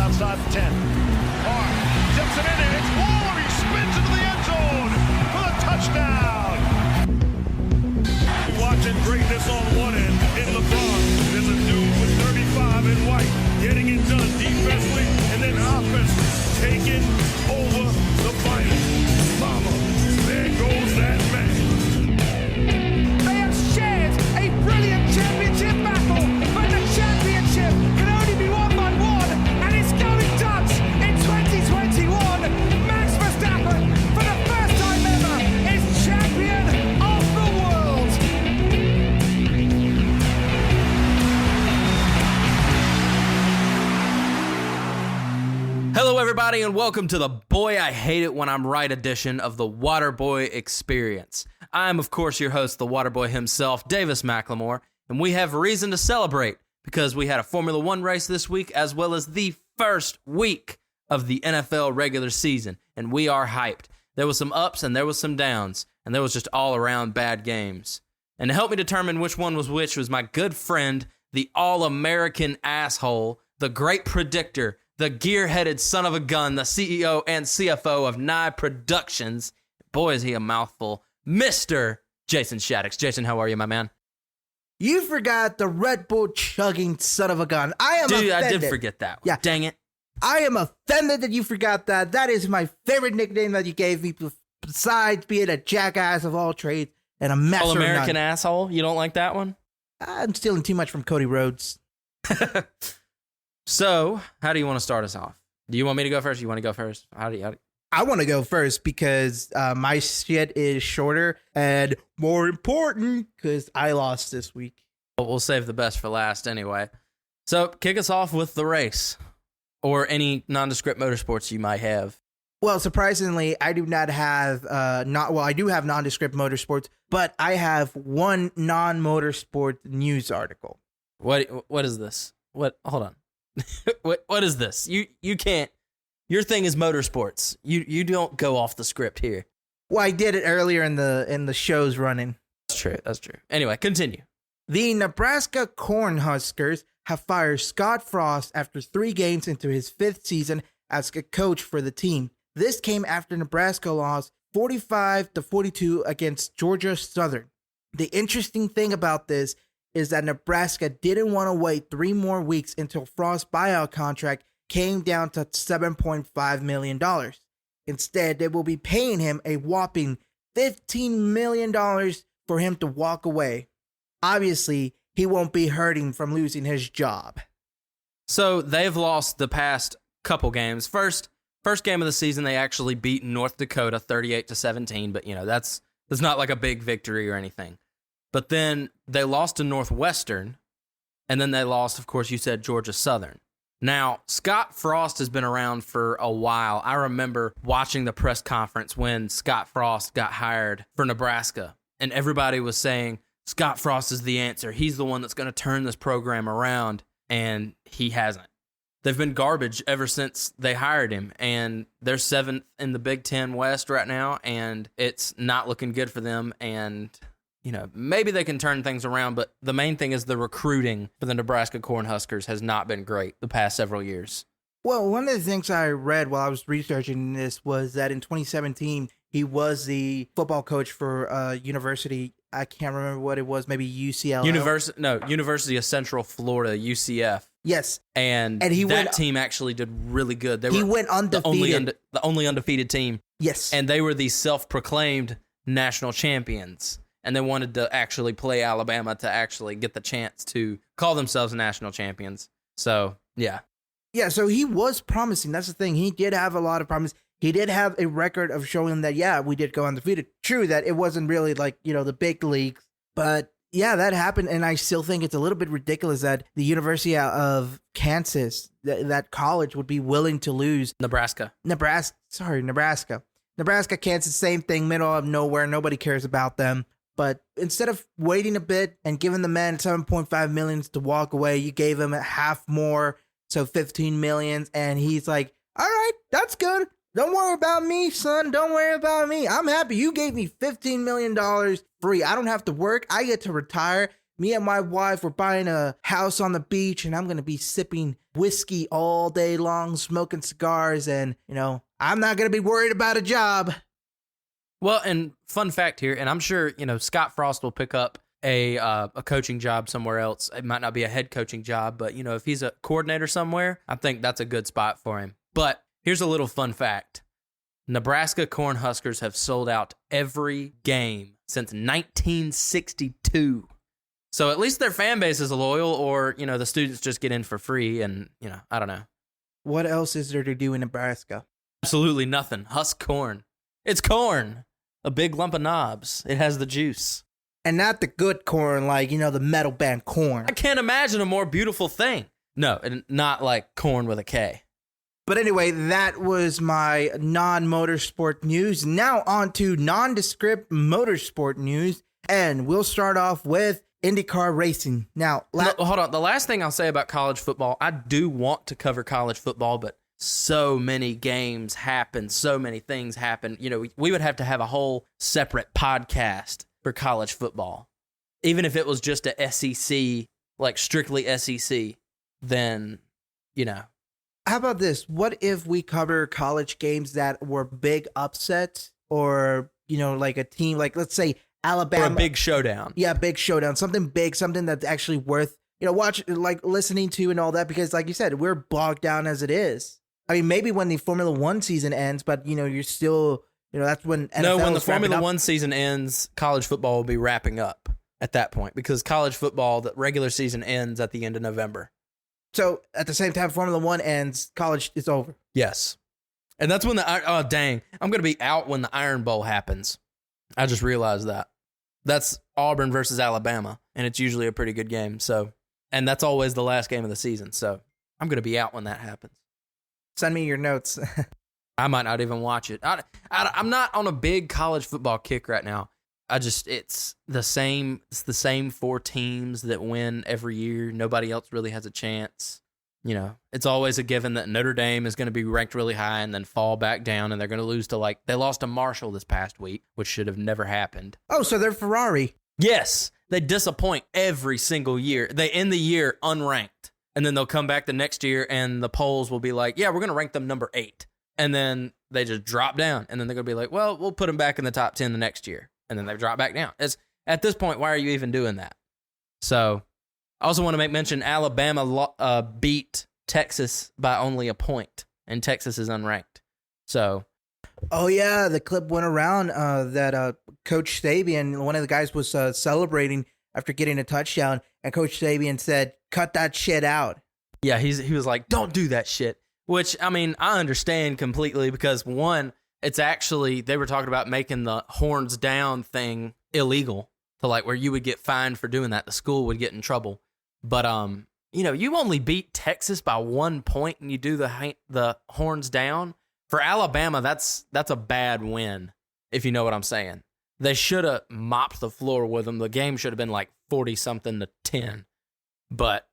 outside the 10. Carr tips it in there. It's Ward. He spins into the end zone for the touchdown. Watching greatness on one end in LeBron. There's a dude with 35 in white getting it done defensively and then offense taking over the fight. Mama, there goes that man. They have shared a brilliant championship battle, but the championship can only be won by one, and it's going Dutch in 2021. Max Verstappen, for the first time ever, is champion of the world. Hello, everybody, and welcome to the Boy I Hate It When I'm Right edition of the Waterboy Experience. I'm, of course, your host, the Waterboy himself, Davis McLemore, and we have reason to celebrate because we had a Formula One race this week as well as the first week of the NFL regular season, and we are hyped. There was some ups and there was some downs, and there was just all-around bad games. And to help me determine which one was which was my good friend, the all-American asshole, the great predictor, the gear-headed son of a gun, the CEO and CFO of Nye Productions. Boy, is he a mouthful. Mr. Jason Shaddix. Jason, how are you, my man? You forgot the Red Bull chugging son of a gun. I am offended. I did forget that one. Yeah. Dang it. I am offended that you forgot that. That is my favorite nickname that you gave me, besides being a jackass of all trades and a mess. All-American asshole? You don't like that one? I'm stealing too much from Cody Rhodes. So, how do you want to start us off? Do you want me to go first? You want to go first? How do you... I want to go first because my shit is shorter and more important because I lost this week. We'll save the best for last anyway. So, kick us off with the race or any nondescript motorsports you might have. Well, surprisingly, I do not have I do have nondescript motorsports, but I have one non-motorsport news article. What is this? Hold on. What is this? You can't. Your thing is motorsports. You don't go off the script here. Well, I did it earlier in the show's running. That's true. Anyway, continue. The Nebraska Cornhuskers have fired Scott Frost after 3 games into his 5th season as a coach for the team. This came after Nebraska lost 45-42 against Georgia Southern. The interesting thing about this is that Nebraska didn't want to wait 3 more weeks until Frost's buyout contract came down to $7.5 million. Instead, they will be paying him a whopping $15 million for him to walk away. Obviously, he won't be hurting from losing his job. So they've lost the past couple games. First game of the season, they actually beat North Dakota 38-17, but that's not like a big victory or anything. But then they lost to Northwestern, and then they lost, of course, you said Georgia Southern. Now, Scott Frost has been around for a while. I remember watching the press conference when Scott Frost got hired for Nebraska, and everybody was saying, Scott Frost is the answer. He's the one that's going to turn this program around, and he hasn't. They've been garbage ever since they hired him, and they're 7th in the Big Ten West right now, and it's not looking good for them, and... maybe they can turn things around, but the main thing is the recruiting for the Nebraska Cornhuskers has not been great the past several years. Well, one of the things I read while I was researching this was that in 2017, he was the football coach for university. I can't remember what it was, maybe UCLA. University of Central Florida, UCF. Yes. And team actually did really good. He went undefeated. The only undefeated team. Yes. And they were the self-proclaimed national champions. And they wanted to actually play Alabama to actually get the chance to call themselves national champions. So, yeah. Yeah, so he was promising. That's the thing. He did have a lot of promise. He did have a record of showing that, yeah, we did go undefeated. True that it wasn't really like, the big leagues. But, yeah, that happened. And I still think it's a little bit ridiculous that the University of Kansas, that college, would be willing to lose. Nebraska, Kansas, same thing, middle of nowhere. Nobody cares about them. But instead of waiting a bit and giving the man $7.5 million to walk away, you gave him a half more, so $15 million. And he's like, all right, that's good. Don't worry about me, son. Don't worry about me. I'm happy you gave me $15 million free. I don't have to work. I get to retire. Me and my wife, we're buying a house on the beach, and I'm going to be sipping whiskey all day long, smoking cigars, and, I'm not going to be worried about a job. Well, and fun fact here, and I'm sure, Scott Frost will pick up a coaching job somewhere else. It might not be a head coaching job, but, if he's a coordinator somewhere, I think that's a good spot for him. But here's a little fun fact. Nebraska Cornhuskers have sold out every game since 1962. So at least their fan base is loyal, or, the students just get in for free, and, I don't know. What else is there to do in Nebraska? Absolutely nothing. Husk corn. It's corn. A big lump of knobs. It has the juice. And not the good corn, like, the metal band Corn. I can't imagine a more beautiful thing. No, and not like corn with a K. But anyway, that was my non-motorsport news. Now on to nondescript motorsport news. And we'll start off with IndyCar racing. Now, hold on. The last thing I'll say about college football, I do want to cover college football, but so many games happen, so many things happen. We would have to have a whole separate podcast for college football. Even if it was just a SEC, like strictly SEC, then, How about this? What if we cover college games that were big upsets, or, like a team, like let's say Alabama. Or a big showdown. Yeah, big showdown. Something big, something that's actually worth, listening to and all that, because like you said, we're bogged down as it is. I mean, maybe when the Formula One season ends, but, you're still, that's when NFL No, when the is wrapping Formula up. One season ends, college football will be wrapping up at that point, because college football, the regular season ends at the end of November. So at the same time Formula One ends, college is over. Yes. And that's when I'm going to be out when the Iron Bowl happens. I just realized that. That's Auburn versus Alabama, and it's usually a pretty good game. So, and that's always the last game of the season. So I'm going to be out when that happens. Send me your notes. I might not even watch it. I'm not on a big college football kick right now. It's the same 4 teams that win every year. Nobody else really has a chance. It's always a given that Notre Dame is going to be ranked really high and then fall back down, and they're going to lose to they lost to Marshall this past week, which should have never happened. Oh, so they're Ferrari. Yes, they disappoint every single year. They end the year unranked, and then they'll come back the next year, and the polls will be like, yeah, we're going to rank them number 8. And then they just drop down, and then they're going to be like, well, we'll put them back in the top 10 the next year. And then they drop back down. At this point, why are you even doing that? So I also want to make mention Alabama beat Texas by only a point, and Texas is unranked. So, oh yeah, the clip went around that Coach Sabian, one of the guys, was celebrating after getting a touchdown, and Coach Sabian said, "Cut that shit out." Yeah, he was like, "Don't do that shit." Which, I mean, I understand completely, because one, it's actually, they were talking about making the horns down thing illegal, to where you would get fined for doing that. The school would get in trouble. But you only beat Texas by 1 point, and you do the horns down. For Alabama, that's a bad win, if you know what I'm saying. They should have mopped the floor with them. The game should have been 40-something to 10. But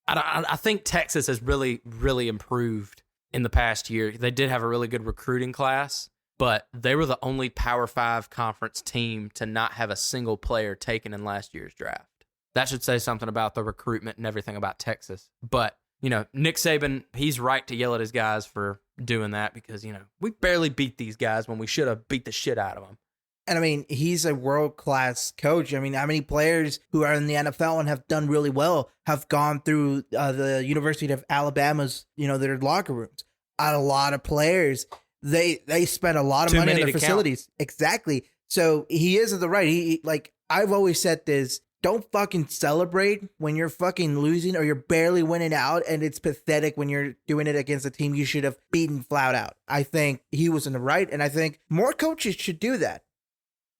I think Texas has really, really improved in the past year. They did have a really good recruiting class, but they were the only Power 5 conference team to not have a single player taken in last year's draft. That should say something about the recruitment and everything about Texas. But, Nick Saban, he's right to yell at his guys for doing that, because, we barely beat these guys when we should have beat the shit out of them. And I mean, he's a world-class coach. I mean, how many players who are in the NFL and have done really well have gone through the University of Alabama's, their locker rooms? A lot of players, they spend a lot of money on their facilities. Count. Exactly. So he is at the right. He I've always said this: don't fucking celebrate when you're fucking losing or you're barely winning out, and it's pathetic when you're doing it against a team you should have beaten flat out. I think he was in the right, and I think more coaches should do that.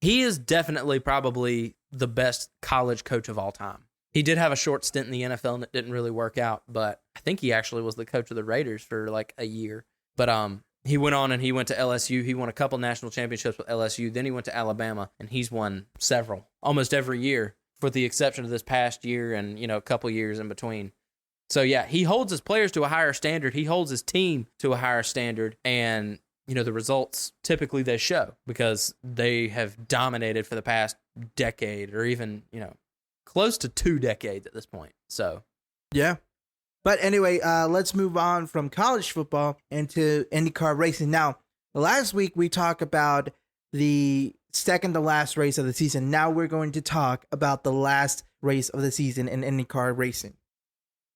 He is definitely probably the best college coach of all time. He did have a short stint in the NFL, and it didn't really work out, but I think he actually was the coach of the Raiders for a year. But he went on and he went to LSU. He won a couple national championships with LSU. Then he went to Alabama, and he's won several, almost every year, for the exception of this past year and, a couple years in between. So, yeah, he holds his players to a higher standard. He holds his team to a higher standard, and the results, typically they show, because they have dominated for the past decade, or even, close to 2 decades at this point. So, Yeah. But anyway, let's move on from college football into IndyCar racing. Now, last week we talked about the second to last race of the season. Now we're going to talk about the last race of the season in IndyCar racing.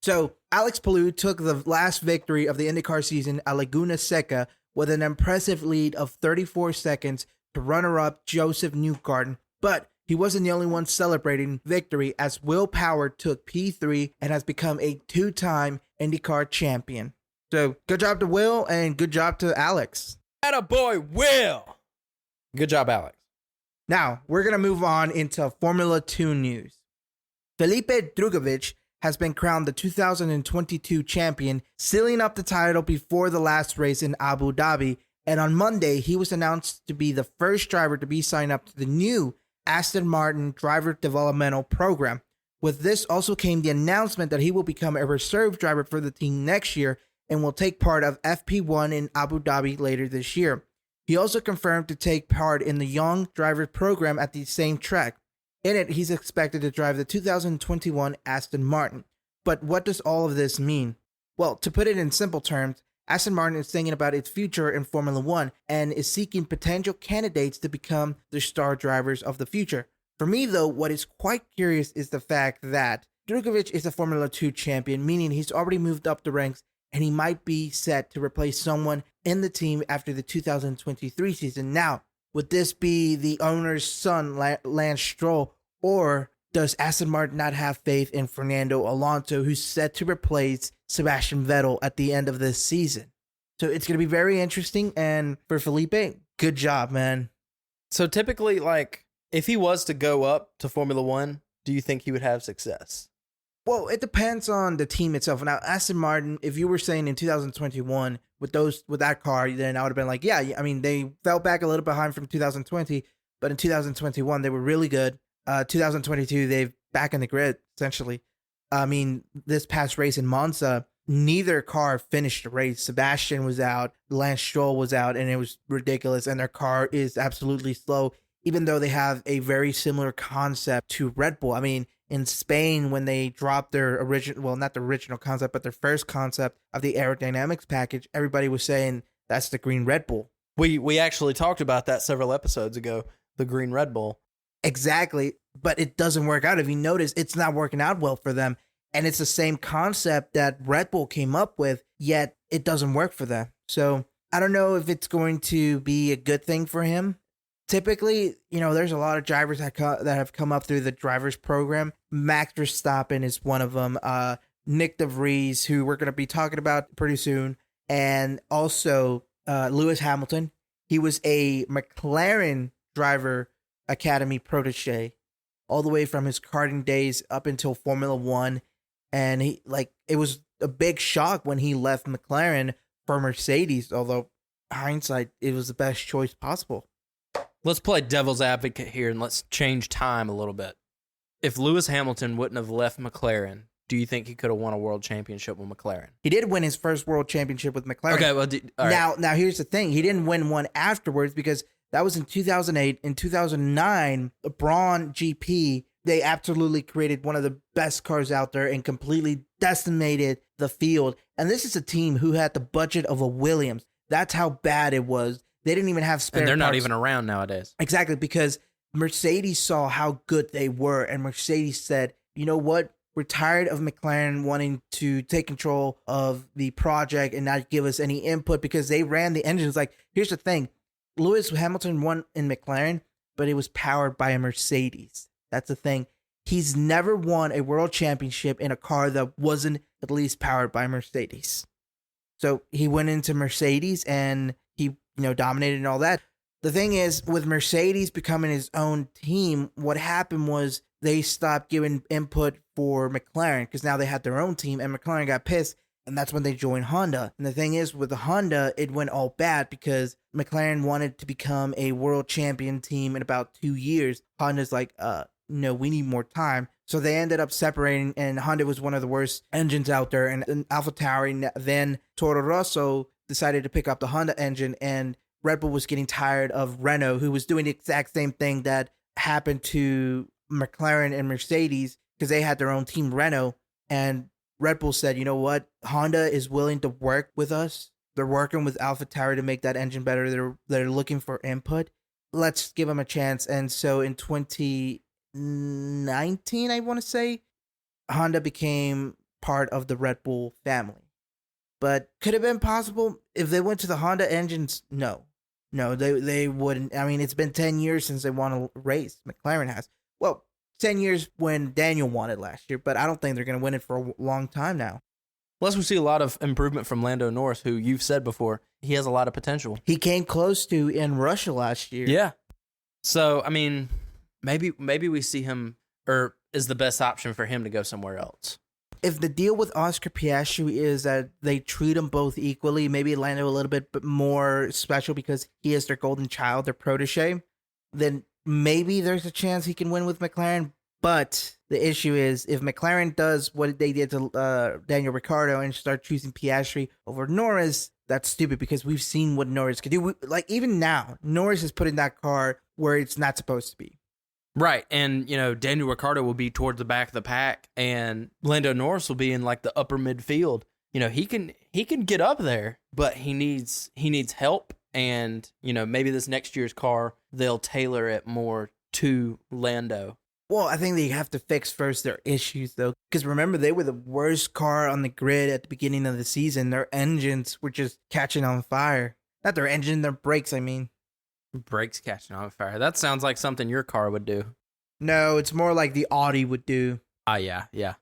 So, Alex Palou took the last victory of the IndyCar season at Laguna Seca with an impressive lead of 34 seconds to runner-up Joseph Newgarden. But he wasn't the only one celebrating victory, as Will Power took P3 and has become a 2-time IndyCar champion. So, good job to Will and good job to Alex. attaboy, Will! Good job, Alex. Now, we're going to move on into Formula 2 news. Felipe Drugovich has been crowned the 2022 champion, sealing up the title before the last race in Abu Dhabi. And on Monday, he was announced to be the first driver to be signed up to the new Aston Martin driver developmental program. With this also came the announcement that he will become a reserve driver for the team next year and will take part of FP1 in Abu Dhabi later this year. He also confirmed to take part in the young driver program at the same track. In it, he's expected to drive the 2021 Aston Martin. But what does all of this mean? Well, to put it in simple terms, Aston Martin is thinking about its future in Formula 1 and is seeking potential candidates to become the star drivers of the future. For me, though, what is quite curious is the fact that Drugovich is a Formula 2 champion, meaning he's already moved up the ranks and he might be set to replace someone in the team after the 2023 season. Now, would this be the owner's son, Lance Stroll, or does Aston Martin not have faith in Fernando Alonso, who's set to replace Sebastian Vettel at the end of this season? So it's going to be very interesting. And for Felipe, good job, man. So typically, like, if he was to go up to Formula 1, do you think he would have success? Well, it depends on the team itself. Now, Aston Martin, if you were saying in 2021 with that car, then I would have been like, yeah, I mean, they fell back a little behind from 2020, but in 2021 they were really good. 2022 they've back in the grid essentially. I mean, this past race in Monza, neither car finished the race. Sebastian was out, Lance Stroll was out, and it was ridiculous. And their car is absolutely slow, even though they have a very similar concept to Red Bull. I mean, in Spain, when they dropped their original, well, not the original concept, but their first concept of the aerodynamics package, everybody was saying that's the green Red Bull. We actually talked about that several episodes ago, the green Red Bull. Exactly, but it doesn't work out. If you notice, it's not working out well for them. And it's the same concept that Red Bull came up with, yet it doesn't work for them. So I don't know if it's going to be a good thing for him. Typically, there's a lot of drivers that have come up through the drivers program. Max Verstappen is one of them. Nick DeVries, who we're going to be talking about pretty soon. And also Lewis Hamilton. He was a McLaren driver academy protege all the way from his karting days up until Formula 1. And it was a big shock when he left McLaren for Mercedes, although hindsight, it was the best choice possible. Let's play devil's advocate here and let's change time a little bit. If Lewis Hamilton wouldn't have left McLaren, do you think he could have won a world championship with McLaren? He did win his first world championship with McLaren. Okay, well, all right. Now here's the thing. He didn't win one afterwards because that was in 2008. In 2009, the Braun GP, they absolutely created one of the best cars out there and completely decimated the field. And this is a team who had the budget of a Williams. That's how bad it was. They didn't even have spare And they're not parts. even around nowadays. Exactly, because Mercedes saw how good they were, and Mercedes said, you know what? We're tired of McLaren wanting to take control of the project and not give us any input because they ran the engines. Like, here's the thing. Lewis Hamilton won in McLaren, but it was powered by a Mercedes. That's the thing. He's never won a world championship in a car that wasn't at least powered by Mercedes. So he went into Mercedes and he, dominated and all that. The thing is, with Mercedes becoming his own team, what happened was they stopped giving input for McLaren because now they had their own team and McLaren got pissed. And that's when they joined Honda. And the thing is, with the Honda, it went all bad because McLaren wanted to become a world champion team in about 2 years. Honda's like, no, we need more time. So they ended up separating, and Honda was one of the worst engines out there. And AlphaTauri, then Toro Rosso decided to pick up the Honda engine, and Red Bull was getting tired of Renault, who was doing the exact same thing that happened to McLaren and Mercedes because they had their own team, Renault, and Red Bull said, you know what? Honda is willing to work with us. They're working with AlphaTauri to make that engine better. They're looking for input. Let's give them a chance. And so in 2019, I want to say, Honda became part of the Red Bull family. But could it have been possible if they went to the Honda engines? No, they wouldn't. I mean, it's been 10 years since they won a race. McLaren has. Well, 10 years when Daniel won it last year, but I don't think they're going to win it for a long time now. Plus, we see a lot of improvement from Lando Norris, who you've said before, he has a lot of potential. He came close to in Russia last year. Yeah. So, I mean, maybe we see him, or is the best option for him to go somewhere else. If the deal with Oscar Piastri is that they treat them both equally, maybe Lando a little bit more special because he is their golden child, their protege, then maybe there's a chance he can win with McLaren. But the issue is if McLaren does what they did to Daniel Ricciardo and start choosing Piastri over Norris, that's stupid because we've seen what Norris can do. Like even now, Norris is putting that car where it's not supposed to be. Right, and Daniel Ricciardo will be towards the back of the pack, and Lando Norris will be in like the upper midfield. He can get up there, but he needs help, and maybe this next year's car they'll tailor it more to Lando. Well, I think they have to fix first their issues, though. Because remember, they were the worst car on the grid at the beginning of the season. Their engines were just catching on fire. Not their engine, their brakes, I mean. Brakes catching on fire. That sounds like something your car would do. No, it's more like the Audi would do. Yeah.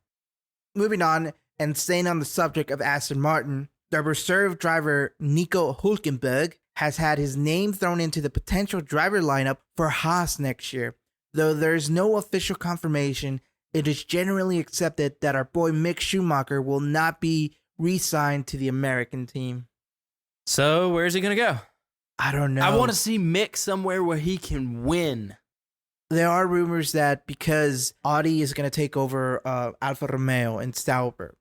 Moving on, and staying on the subject of Aston Martin, their reserve driver, Nico Hülkenberg, has had his name thrown into the potential driver lineup for Haas next year. Though there is no official confirmation, it is generally accepted that our boy Mick Schumacher will not be re-signed to the American team. So where's he going to go? I don't know. I want to see Mick somewhere where he can win. There are rumors that because Audi is going to take over Alfa Romeo and Sauber,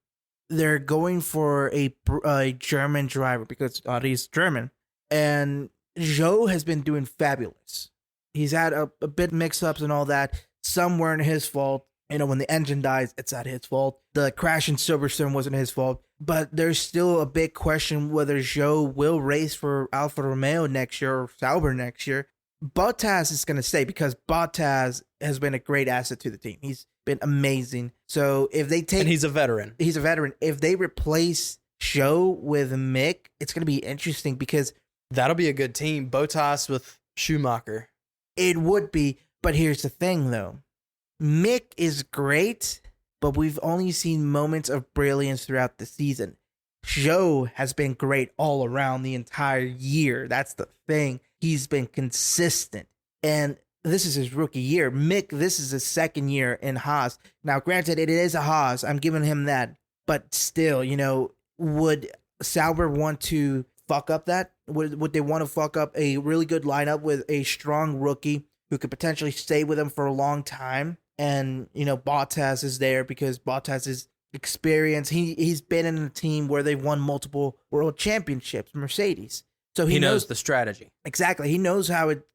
they're going for a German driver because Audi is German. And Zhou has been doing fabulous. He's had a bit mix-ups and all that. Some weren't his fault. When the engine dies, it's not his fault. The crash in Silverstone wasn't his fault. But there's still a big question whether Zhou will race for Alfa Romeo next year or Sauber next year. Bottas is going to stay because Bottas has been a great asset to the team. He's been amazing. So if they take... And he's a veteran. He's a veteran. If they replace Zhou with Mick, it's going to be interesting because... That'll be a good team. Bottas with Schumacher. It would be, but here's the thing, though. Mick is great, but we've only seen moments of brilliance throughout the season. Zhou has been great all around the entire year. That's the thing. He's been consistent. And this is his rookie year. Mick, this is his second year in Haas. Now, granted, it is a Haas. I'm giving him that. But still, would Sauber want to fuck up that? Would they want to fuck up a really good lineup with a strong rookie who could potentially stay with them for a long time? And, Bottas is there because Bottas is experienced. He's been in a team where they've won multiple world championships, Mercedes. So he knows the strategy. Exactly. He knows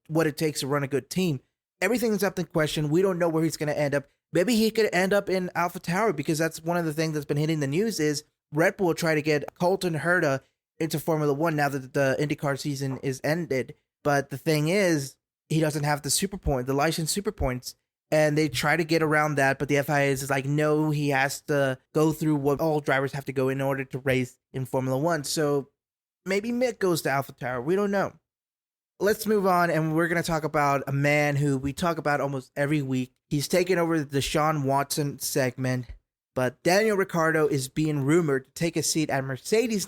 what it takes to run a good team. Everything's up in question. We don't know where he's going to end up. Maybe he could end up in AlphaTauri because that's one of the things that's been hitting the news is Red Bull try to get Colton Herta into Formula One now that the IndyCar season is ended. But the thing is, he doesn't have the licensed super points. And they try to get around that, but the FIA is like, no, he has to go through what all drivers have to go in order to race in Formula One. So maybe Mick goes to AlphaTauri. We don't know. Let's move on, and we're going to talk about a man who we talk about almost every week. He's taken over the Deshaun Watson segment, but Daniel Ricciardo is being rumored to take a seat at Mercedes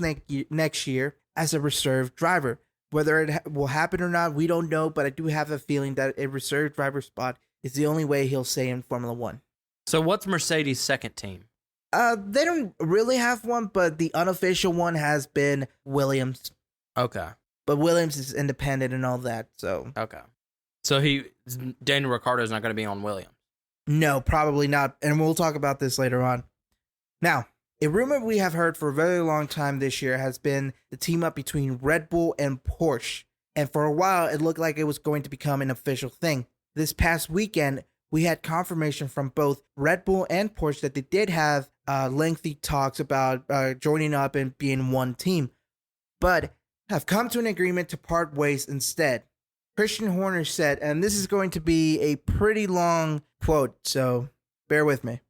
next year as a reserve driver. Whether it will happen or not, we don't know, but I do have a feeling that a reserve driver spot is the only way he'll stay in Formula One. So what's Mercedes' second team? They don't really have one, but the unofficial one has been Williams. Okay. But Williams is independent and all that, so... Okay. So Daniel Ricciardo is not going to be on Williams? No, probably not, and we'll talk about this later on. Now, a rumor we have heard for a very long time this year has been the team up between Red Bull and Porsche, and for a while it looked like it was going to become an official thing. This past weekend, we had confirmation from both Red Bull and Porsche that they did have lengthy talks about joining up and being one team, but have come to an agreement to part ways instead. Christian Horner said, and this is going to be a pretty long quote, so bear with me.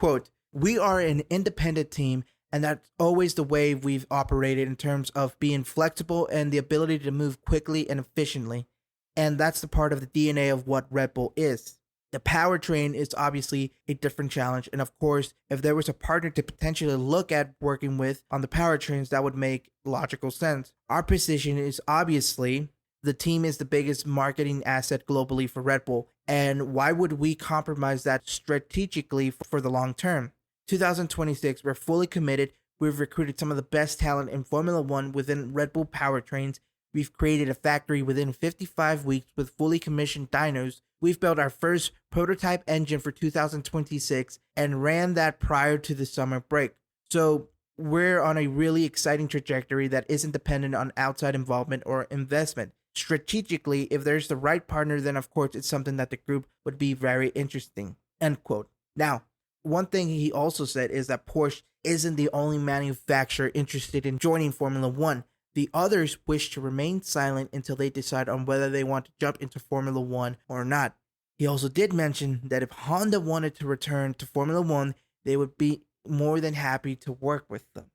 Quote, "We are an independent team, and that's always the way we've operated in terms of being flexible and the ability to move quickly and efficiently. And that's the part of the DNA of what Red Bull is. The powertrain is obviously a different challenge. And of course, if there was a partner to potentially look at working with on the powertrains, that would make logical sense. Our position is obviously the team is the biggest marketing asset globally for Red Bull. And why would we compromise that strategically for the long term? 2026, we're fully committed. We've recruited some of the best talent in Formula One within Red Bull powertrains. We've created a factory within 55 weeks with fully commissioned dynos. We've built our first prototype engine for 2026 and ran that prior to the summer break. So we're on a really exciting trajectory that isn't dependent on outside involvement or investment. Strategically, if there's the right partner, then of course it's something that the group would be very interesting." End quote. Now, one thing he also said is that Porsche isn't the only manufacturer interested in joining Formula One. The others wish to remain silent until they decide on whether they want to jump into Formula One or not. He also did mention that if Honda wanted to return to Formula One, they would be more than happy to work with them.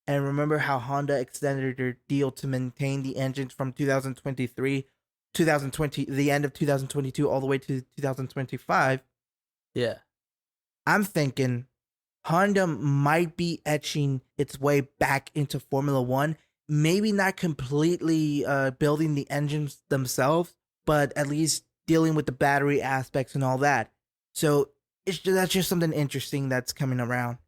And remember how Honda extended their deal to maintain the engines from 2023, the end of 2022, all the way to 2025. Yeah. I'm thinking Honda might be etching its way back into Formula One. Maybe not completely building the engines themselves, but at least dealing with the battery aspects and all that. So that's just something interesting that's coming around.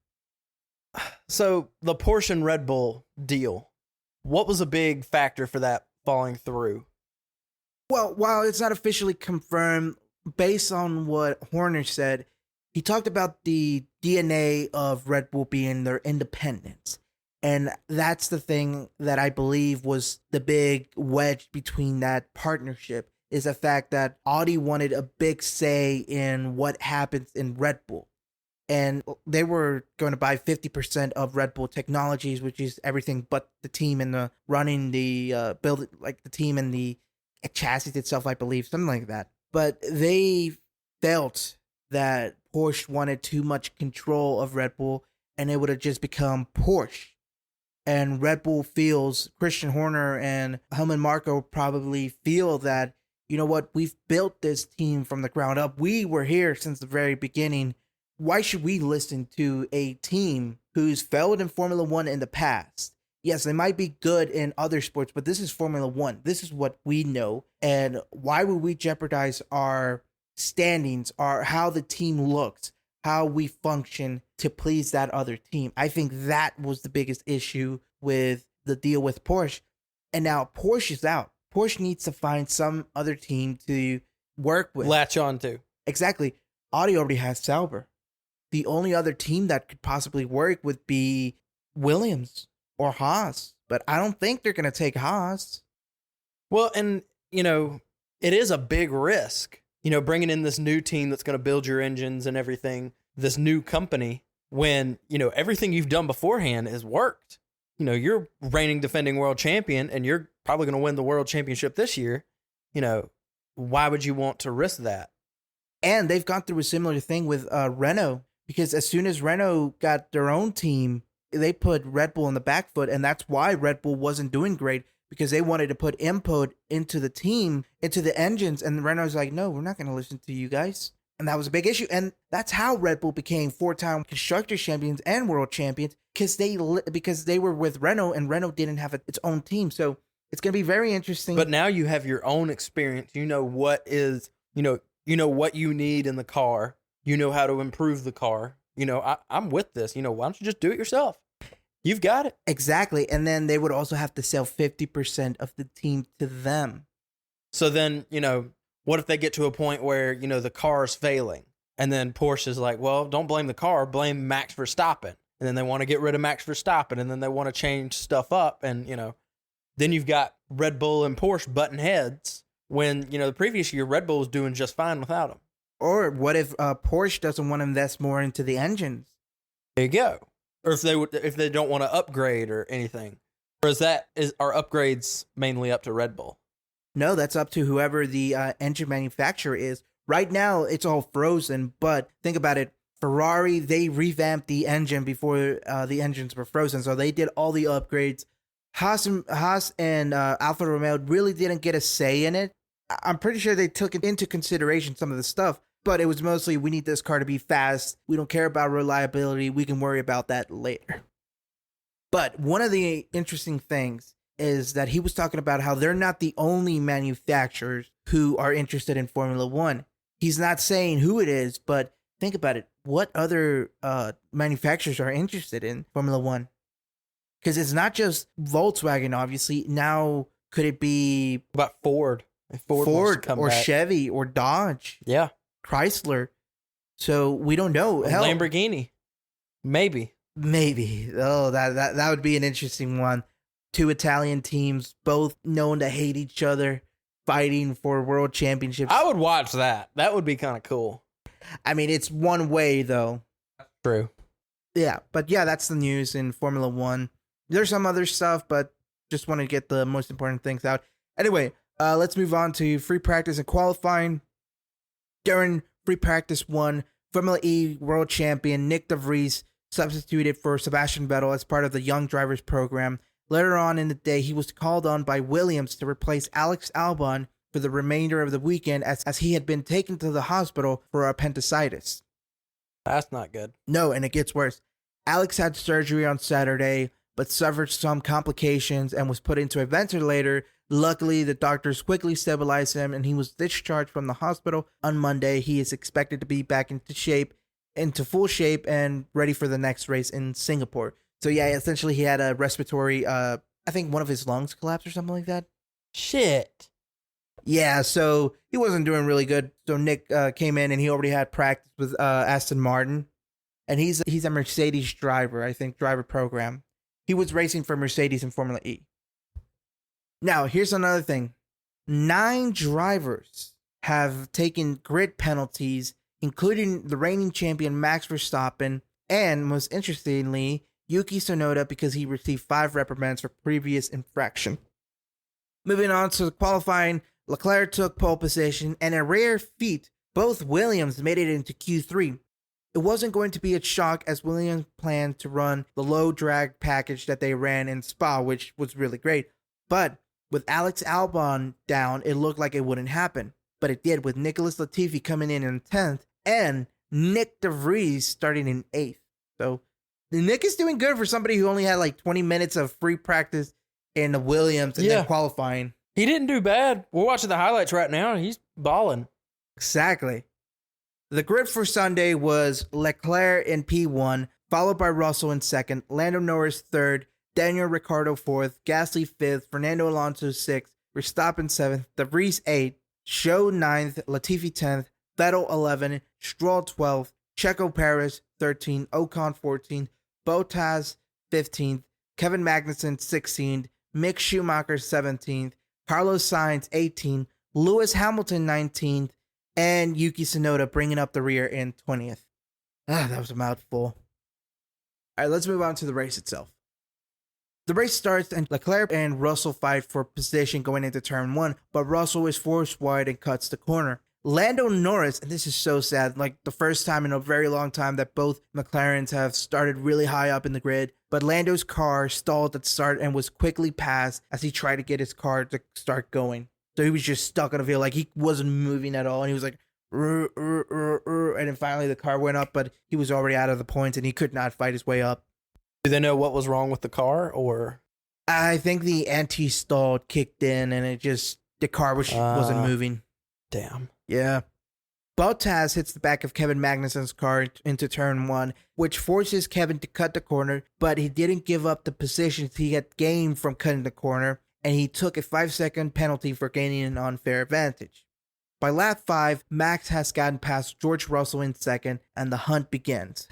So the Porsche and Red Bull deal, what was a big factor for that falling through? Well, while it's not officially confirmed, based on what Horner said, he talked about the DNA of Red Bull being their independence. And that's the thing that I believe was the big wedge between that partnership, is the fact that Audi wanted a big say in what happens in Red Bull. And they were going to buy 50% of Red Bull Technologies, which is everything but the team and the running the build, like the team and the chassis itself, I believe, something like that. But they felt that Porsche wanted too much control of Red Bull, and it would have just become Porsche. And Red Bull feels, Christian Horner and Helmut Marko probably feel that, you know what, we've built this team from the ground up. We were here since the very beginning. Why should we listen to a team who's failed in Formula One in the past? Yes, they might be good in other sports, but this is Formula One. This is what we know. And why would we jeopardize our standings, or how the team looks, how we function to please that other team? I think that was the biggest issue with the deal with Porsche. And now Porsche is out. Porsche needs to find some other team to work with. Latch on to. Exactly. Audi already has Sauber. The only other team that could possibly work would be Williams or Haas. But I don't think they're going to take Haas. Well, and, it is a big risk, bringing in this new team that's going to build your engines and everything, this new company, when, everything you've done beforehand has worked. You're reigning defending world champion, and you're probably going to win the world championship this year. Why would you want to risk that? And they've gone through a similar thing with Renault, because as soon as Renault got their own team, they put Red Bull in the back foot, and that's why Red Bull wasn't doing great, because they wanted to put input into the team, into the engines, and Renault's like, no, we're not going to listen to you guys. And that was a big issue, and that's how Red Bull became 4-time Constructors champions and world champions, because they were with Renault, and Renault didn't have its own team. So it's going to be very interesting. But now you have your own experience. You know what is, what you need in the car. You know how to improve the car. I'm with this. Why don't you just do it yourself? You've got it. Exactly. And then they would also have to sell 50% of the team to them. So then, what if they get to a point where, the car's failing, and then Porsche is like, well, don't blame the car, blame Max Verstappen. And then they want to get rid of Max Verstappen, and then they want to change stuff up. And, then you've got Red Bull and Porsche butting heads when, the previous year Red Bull was doing just fine without them. Or what if Porsche doesn't want to invest more into the engines? There you go. Or if they don't want to upgrade or anything. Or are upgrades mainly up to Red Bull? No, that's up to whoever the engine manufacturer is. Right now, it's all frozen, but think about it. Ferrari, they revamped the engine before the engines were frozen, so they did all the upgrades. Haas and Alfa Romeo really didn't get a say in it. I'm pretty sure they took into consideration some of the stuff, but it was mostly, we need this car to be fast. We don't care about reliability. We can worry about that later. But one of the interesting things is that he was talking about how they're not the only manufacturers who are interested in Formula One. He's not saying who it is, but think about it. What other manufacturers are interested in Formula One? Because it's not just Volkswagen, obviously. Now, could it be What about Ford? If Ford wants to come or back. Chevy or Dodge, Yeah. Chrysler? So we don't know. Hell, Lamborghini. Maybe. maybe. Oh, that would be an interesting one. Two Italian teams, both known to hate each other, fighting for world championships. I would watch that. That would be kind of cool. I mean, it's one way though. True. Yeah, but yeah, that's the news in Formula One. There's some other stuff, but just want to get the most important things out. Anyway, let's move on to free practice and qualifying. During free practice one, Formula E world champion Nick de Vries substituted for Sebastian Vettel as part of the Young Drivers program. Later on in the day, he was called on by Williams to replace Alex Albon for the remainder of the weekend as he had been taken to the hospital for appendicitis. That's not good. No, and it gets worse. Alex had surgery on Saturday, but suffered some complications and was put into a ventilator. Luckily, the doctors quickly stabilized him, and he was discharged from the hospital on Monday. He is expected to be back into full shape, and ready for the next race in Singapore. So yeah, essentially he had a respiratory, I think one of his lungs collapsed or something like that. Shit. Yeah, so he wasn't doing really good. So Nick came in, and he already had practice with Aston Martin. And he's a Mercedes driver, I think, driver program. He was racing for Mercedes in Formula E. Now, here's another thing. 9 drivers have taken grid penalties, including the reigning champion Max Verstappen, and most interestingly, Yuki Tsunoda, because he received 5 reprimands for previous infraction. Moving on to the qualifying, Leclerc took pole position, and a rare feat, both Williams made it into Q3. It wasn't going to be a shock as Williams planned to run the low drag package that they ran in Spa, which was really great. But with Alex Albon down, it looked like it wouldn't happen. But it did, with Nicholas Latifi coming in 10th and Nick de Vries starting in 8th. So Nick is doing good for somebody who only had like 20 minutes of free practice in the Williams and then qualifying. He didn't do bad. We're watching the highlights right now, and he's balling. Exactly. The grid for Sunday was Leclerc in P1, followed by Russell in 2nd, Lando Norris 3rd, Daniel Ricciardo 4th, Gasly 5th, Fernando Alonso 6th, Verstappen 7th, De Vries 8th, Zhou 9th, Latifi 10th, Vettel 11th, Stroll 12th, Checo Perez 13th, Ocon 14th, Bottas 15th, Kevin Magnussen 16th, Mick Schumacher 17th, Carlos Sainz 18th, Lewis Hamilton 19th, and Yuki Tsunoda bringing up the rear in 20th. That was a mouthful. All right, let's move on to the race itself. The race starts, and Leclerc and Russell fight for position going into turn 1, but Russell is forced wide and cuts the corner. Lando Norris, and this is so sad, like the first time in a very long time that both McLarens have started really high up in the grid, but Lando's car stalled at the start and was quickly passed as he tried to get his car to start going. So he was just stuck on a field, like he wasn't moving at all, and he was like, and then finally the car went up, but he was already out of the points and he could not fight his way up. Do they know what was wrong with the car, or? I think the anti-stall kicked in and the car wasn't moving. Damn. Yeah. Bottas hits the back of Kevin Magnussen's car into turn 1, which forces Kevin to cut the corner, but he didn't give up the positions he had gained from cutting the corner, and he took a 5-second penalty for gaining an unfair advantage. By lap 5, Max has gotten past George Russell in 2nd, and the hunt begins.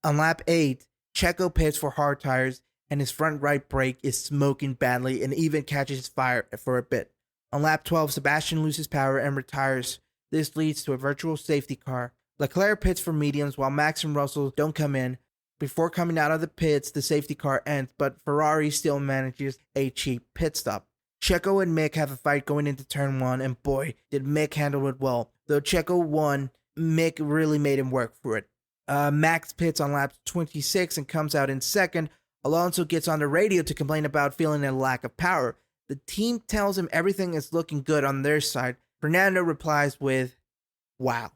On lap 8, Checo pits for hard tires, and his front right brake is smoking badly and even catches fire for a bit. On lap 12, Sebastian loses power and retires This leads to a virtual safety car. Leclerc pits for mediums while Max and Russell don't come in. Before coming out of the pits, the safety car ends, but Ferrari still manages a cheap pit stop. Checo and Mick have a fight going into turn 1, and boy, did Mick handle it well. Though Checo won, Mick really made him work for it. Max pits on lap 26 and comes out in second. Alonso gets on the radio to complain about feeling a lack of power. The team tells him everything is looking good on their side. Fernando replies with, wow.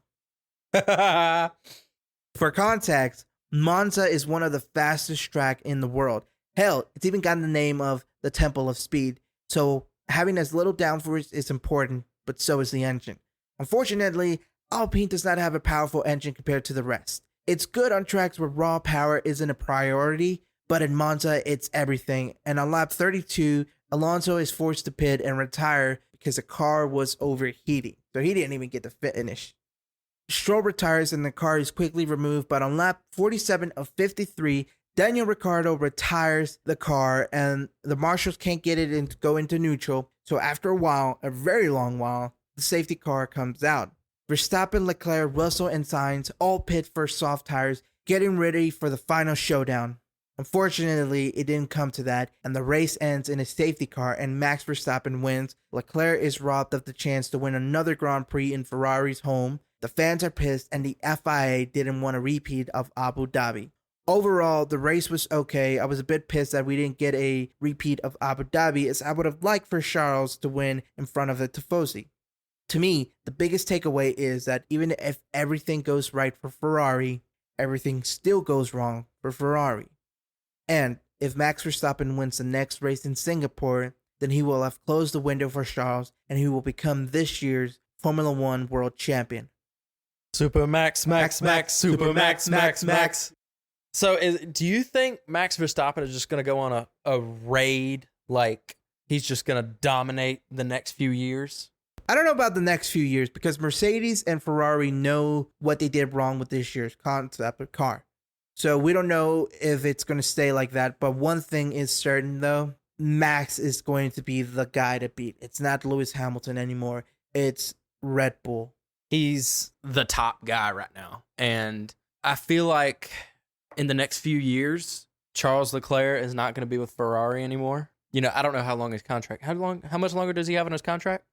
For context, Monza is one of the fastest track in the world. Hell, it's even gotten the name of the Temple of Speed. So having as little downforce is important, but so is the engine. Unfortunately, Alpine does not have a powerful engine compared to the rest. It's good on tracks where raw power isn't a priority, but in Monza, it's everything. And on lap 32, Alonso is forced to pit and retire because the car was overheating. So he didn't even get to finish. Stroll retires and the car is quickly removed, but on lap 47 of 53, Daniel Ricciardo retires the car and the marshals can't get it to go into neutral. So after a while, a very long while, the safety car comes out. Verstappen, Leclerc, Russell, and Sainz all pit for soft tires, getting ready for the final showdown. Unfortunately, it didn't come to that, and the race ends in a safety car and Max Verstappen wins. Leclerc is robbed of the chance to win another Grand Prix in Ferrari's home. The fans are pissed, and the FIA didn't want a repeat of Abu Dhabi. Overall, the race was okay. I was a bit pissed that we didn't get a repeat of Abu Dhabi, as I would have liked for Charles to win in front of the Tifosi. To me, the biggest takeaway is that even if everything goes right for Ferrari, everything still goes wrong for Ferrari. And if Max Verstappen wins the next race in Singapore, then he will have closed the window for Charles and he will become this year's Formula One world champion. Super Max, Super Max. So do you think Max Verstappen is just going to go on a raid, like he's just going to dominate the next few years? I don't know about the next few years because Mercedes and Ferrari know what they did wrong with this year's concept of car. So we don't know if it's going to stay like that. But one thing is certain, though. Max is going to be the guy to beat. It's not Lewis Hamilton anymore. It's Red Bull. He's the top guy right now. And I feel like in the next few years, Charles Leclerc is not going to be with Ferrari anymore. You know, I don't know how long his contract. How much longer does he have on his contract?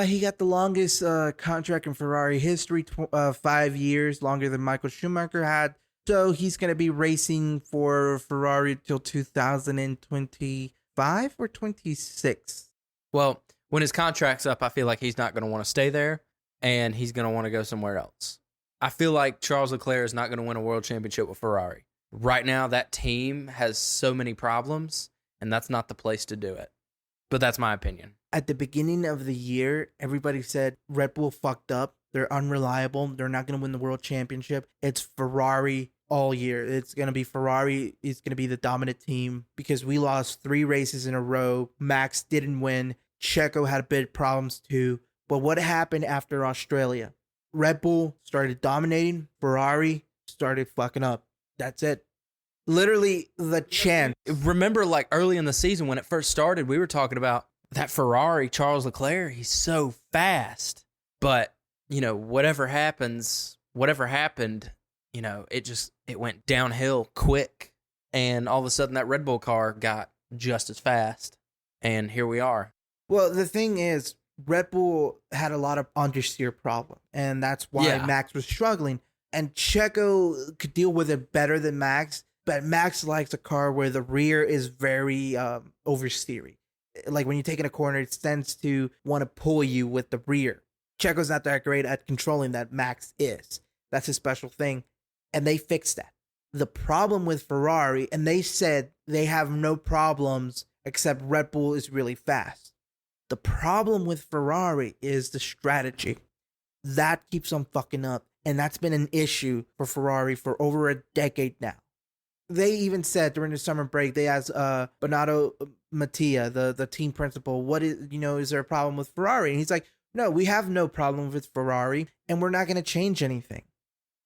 He got the longest contract in Ferrari history, 5 years, longer than Michael Schumacher had. So he's going to be racing for Ferrari till 2025 or 26. Well, when his contract's up, I feel like he's not going to want to stay there, and he's going to want to go somewhere else. I feel like Charles Leclerc is not going to win a world championship with Ferrari. Right now, that team has so many problems, and that's not the place to do it. But that's my opinion. At the beginning of the year, everybody said Red Bull fucked up. They're unreliable. They're not going to win the world championship. It's Ferrari all year. It's going to be Ferrari. It's going to be the dominant team because we lost 3 races in a row. Max didn't win. Checo had big problems too. But what happened after Australia? Red Bull started dominating. Ferrari started fucking up. That's it. Literally the chance. Remember, like early in the season when it first started, we were talking about that Ferrari, Charles Leclerc, he's so fast. But, you know, whatever happened, you know, it went downhill quick. And all of a sudden that Red Bull car got just as fast. And here we are. Well, the thing is, Red Bull had a lot of understeer problems. And that's why Max was struggling. And Checo could deal with it better than Max. But Max likes a car where the rear is very oversteery. Like when you take in a corner, it tends to want to pull you with the rear. Checo's not that great at controlling that. Max is. That's his special thing. And they fixed that. The problem with Ferrari, and they said they have no problems except Red Bull is really fast. The problem with Ferrari is the strategy. That keeps them fucking up. And that's been an issue for Ferrari for over a decade now. They even said during the summer break, they asked Bernardo Mattia, the team principal, is there a problem with Ferrari? And he's like, no, we have no problem with Ferrari, and we're not going to change anything.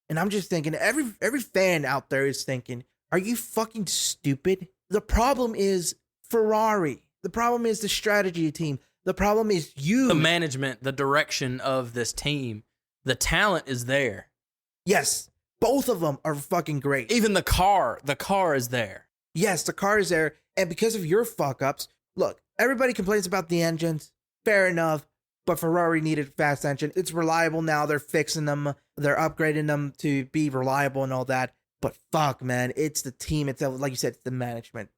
And I'm just thinking, every fan out there is thinking, are you fucking stupid? The problem is Ferrari. The problem is the strategy team. The problem is you. The management, the direction of this team. The talent is there. Yes, both of them are fucking great. Even the car is there. Yes, the car is there. And because of your fuck-ups, look, everybody complains about the engines. Fair enough. But Ferrari needed a fast engine. It's reliable now. They're fixing them. They're upgrading them to be reliable and all that. But fuck, man, it's the team itself. Like you said, it's the management.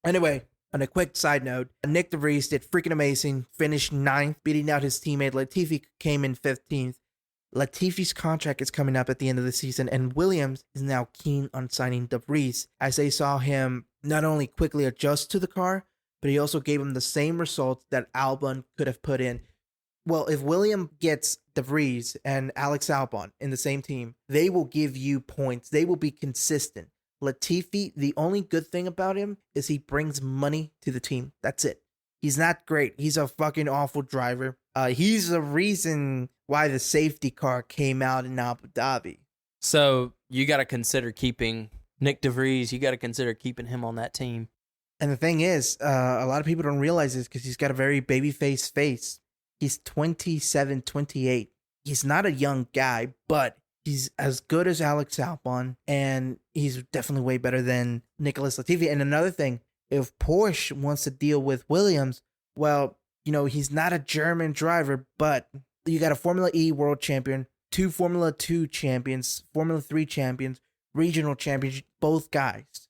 Anyway, on a quick side note, Nick DeVries did freaking amazing. Finished 9th, beating out his teammate. Latifi came in 15th. Latifi's contract is coming up at the end of the season, and Williams is now keen on signing DeVries, as they saw him not only quickly adjust to the car, but he also gave him the same results that Albon could have put in. Well, if William gets DeVries and Alex Albon in the same team, they will give you points. They will be consistent. Latifi, the only good thing about him is he brings money to the team. That's it. He's not great. He's a fucking awful driver. He's the reason why the safety car came out in Abu Dhabi. So you got to consider keeping Nick DeVries. You got to consider keeping him on that team. And the thing is, a lot of people don't realize this because he's got a very babyface face. He's 27, 28. He's not a young guy, but he's as good as Alex Albon, and he's definitely way better than Nicholas Latifi. And another thing, if Porsche wants to deal with Williams, well, you know, he's not a German driver, but you got a Formula E world champion, 2 Formula 2 champions, Formula 3 champions, regional champions, both guys.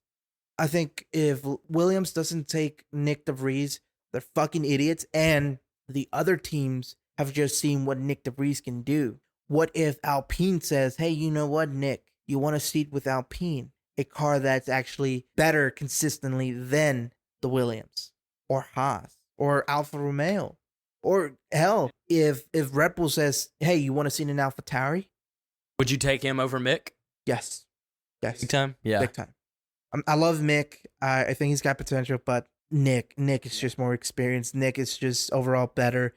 I think if Williams doesn't take Nick DeVries, they're fucking idiots, and the other teams have just seen what Nick DeVries can do. What if Alpine says, hey, you know what, Nick, you want a seat with Alpine, a car that's actually better consistently than the Williams or Haas or Alfa Romeo? Or hell, if Red Bull says, hey, you want a seat in AlphaTauri? Would you take him over Mick? Yes. Big time? Yeah. Big time. I love Mick. I think he's got potential, but Nick is just more experienced. Nick is just overall better.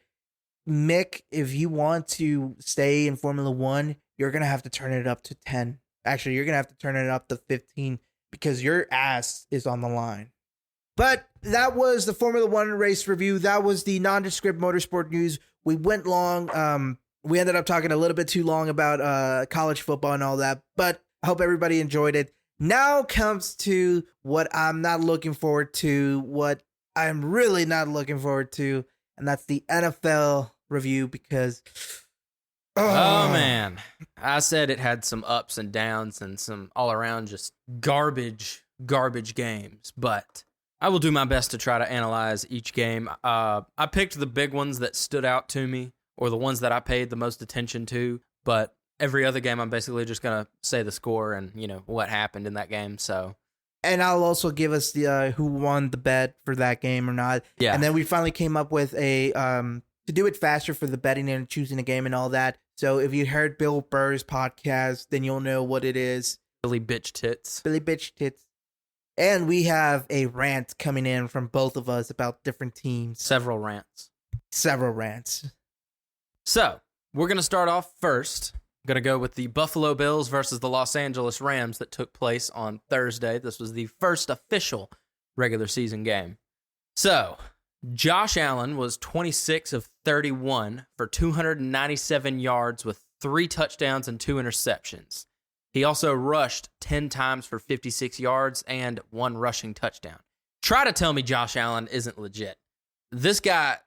Mick, if you want to stay in Formula 1, you're going to have to turn it up to 10. Actually, you're going to have to turn it up to 15 because your ass is on the line. But that was the Formula 1 race review. That was the nondescript motorsport news. We went long. We ended up talking a little bit too long about college football and all that, but I hope everybody enjoyed it. Now comes to what I'm not looking forward to, what I'm really not looking forward to, and that's the NFL review because... Oh, man. I said it had some ups and downs and some all-around just garbage games, but I will do my best to try to analyze each game. I picked the big ones that stood out to me, or the ones that I paid the most attention to, but every other game I'm basically just going to say the score and, you know, what happened in that game, so... And I'll also give us the who won the bet for that game or not. Yeah. And then we finally came up with a to do it faster for the betting and choosing a game and all that. So if you heard Bill Burr's podcast, then you'll know what it is. Billy Bitch Tits. Billy Bitch Tits. And we have a rant coming in from both of us about different teams. Several rants. So, we're going to start off first. I'm going to go with the Buffalo Bills versus the Los Angeles Rams that took place on Thursday. This was the first official regular season game. So, Josh Allen was 26 of 31 for 297 yards with 3 touchdowns and 2 interceptions. He also rushed 10 times for 56 yards and 1 rushing touchdown. Try to tell me Josh Allen isn't legit. This guy,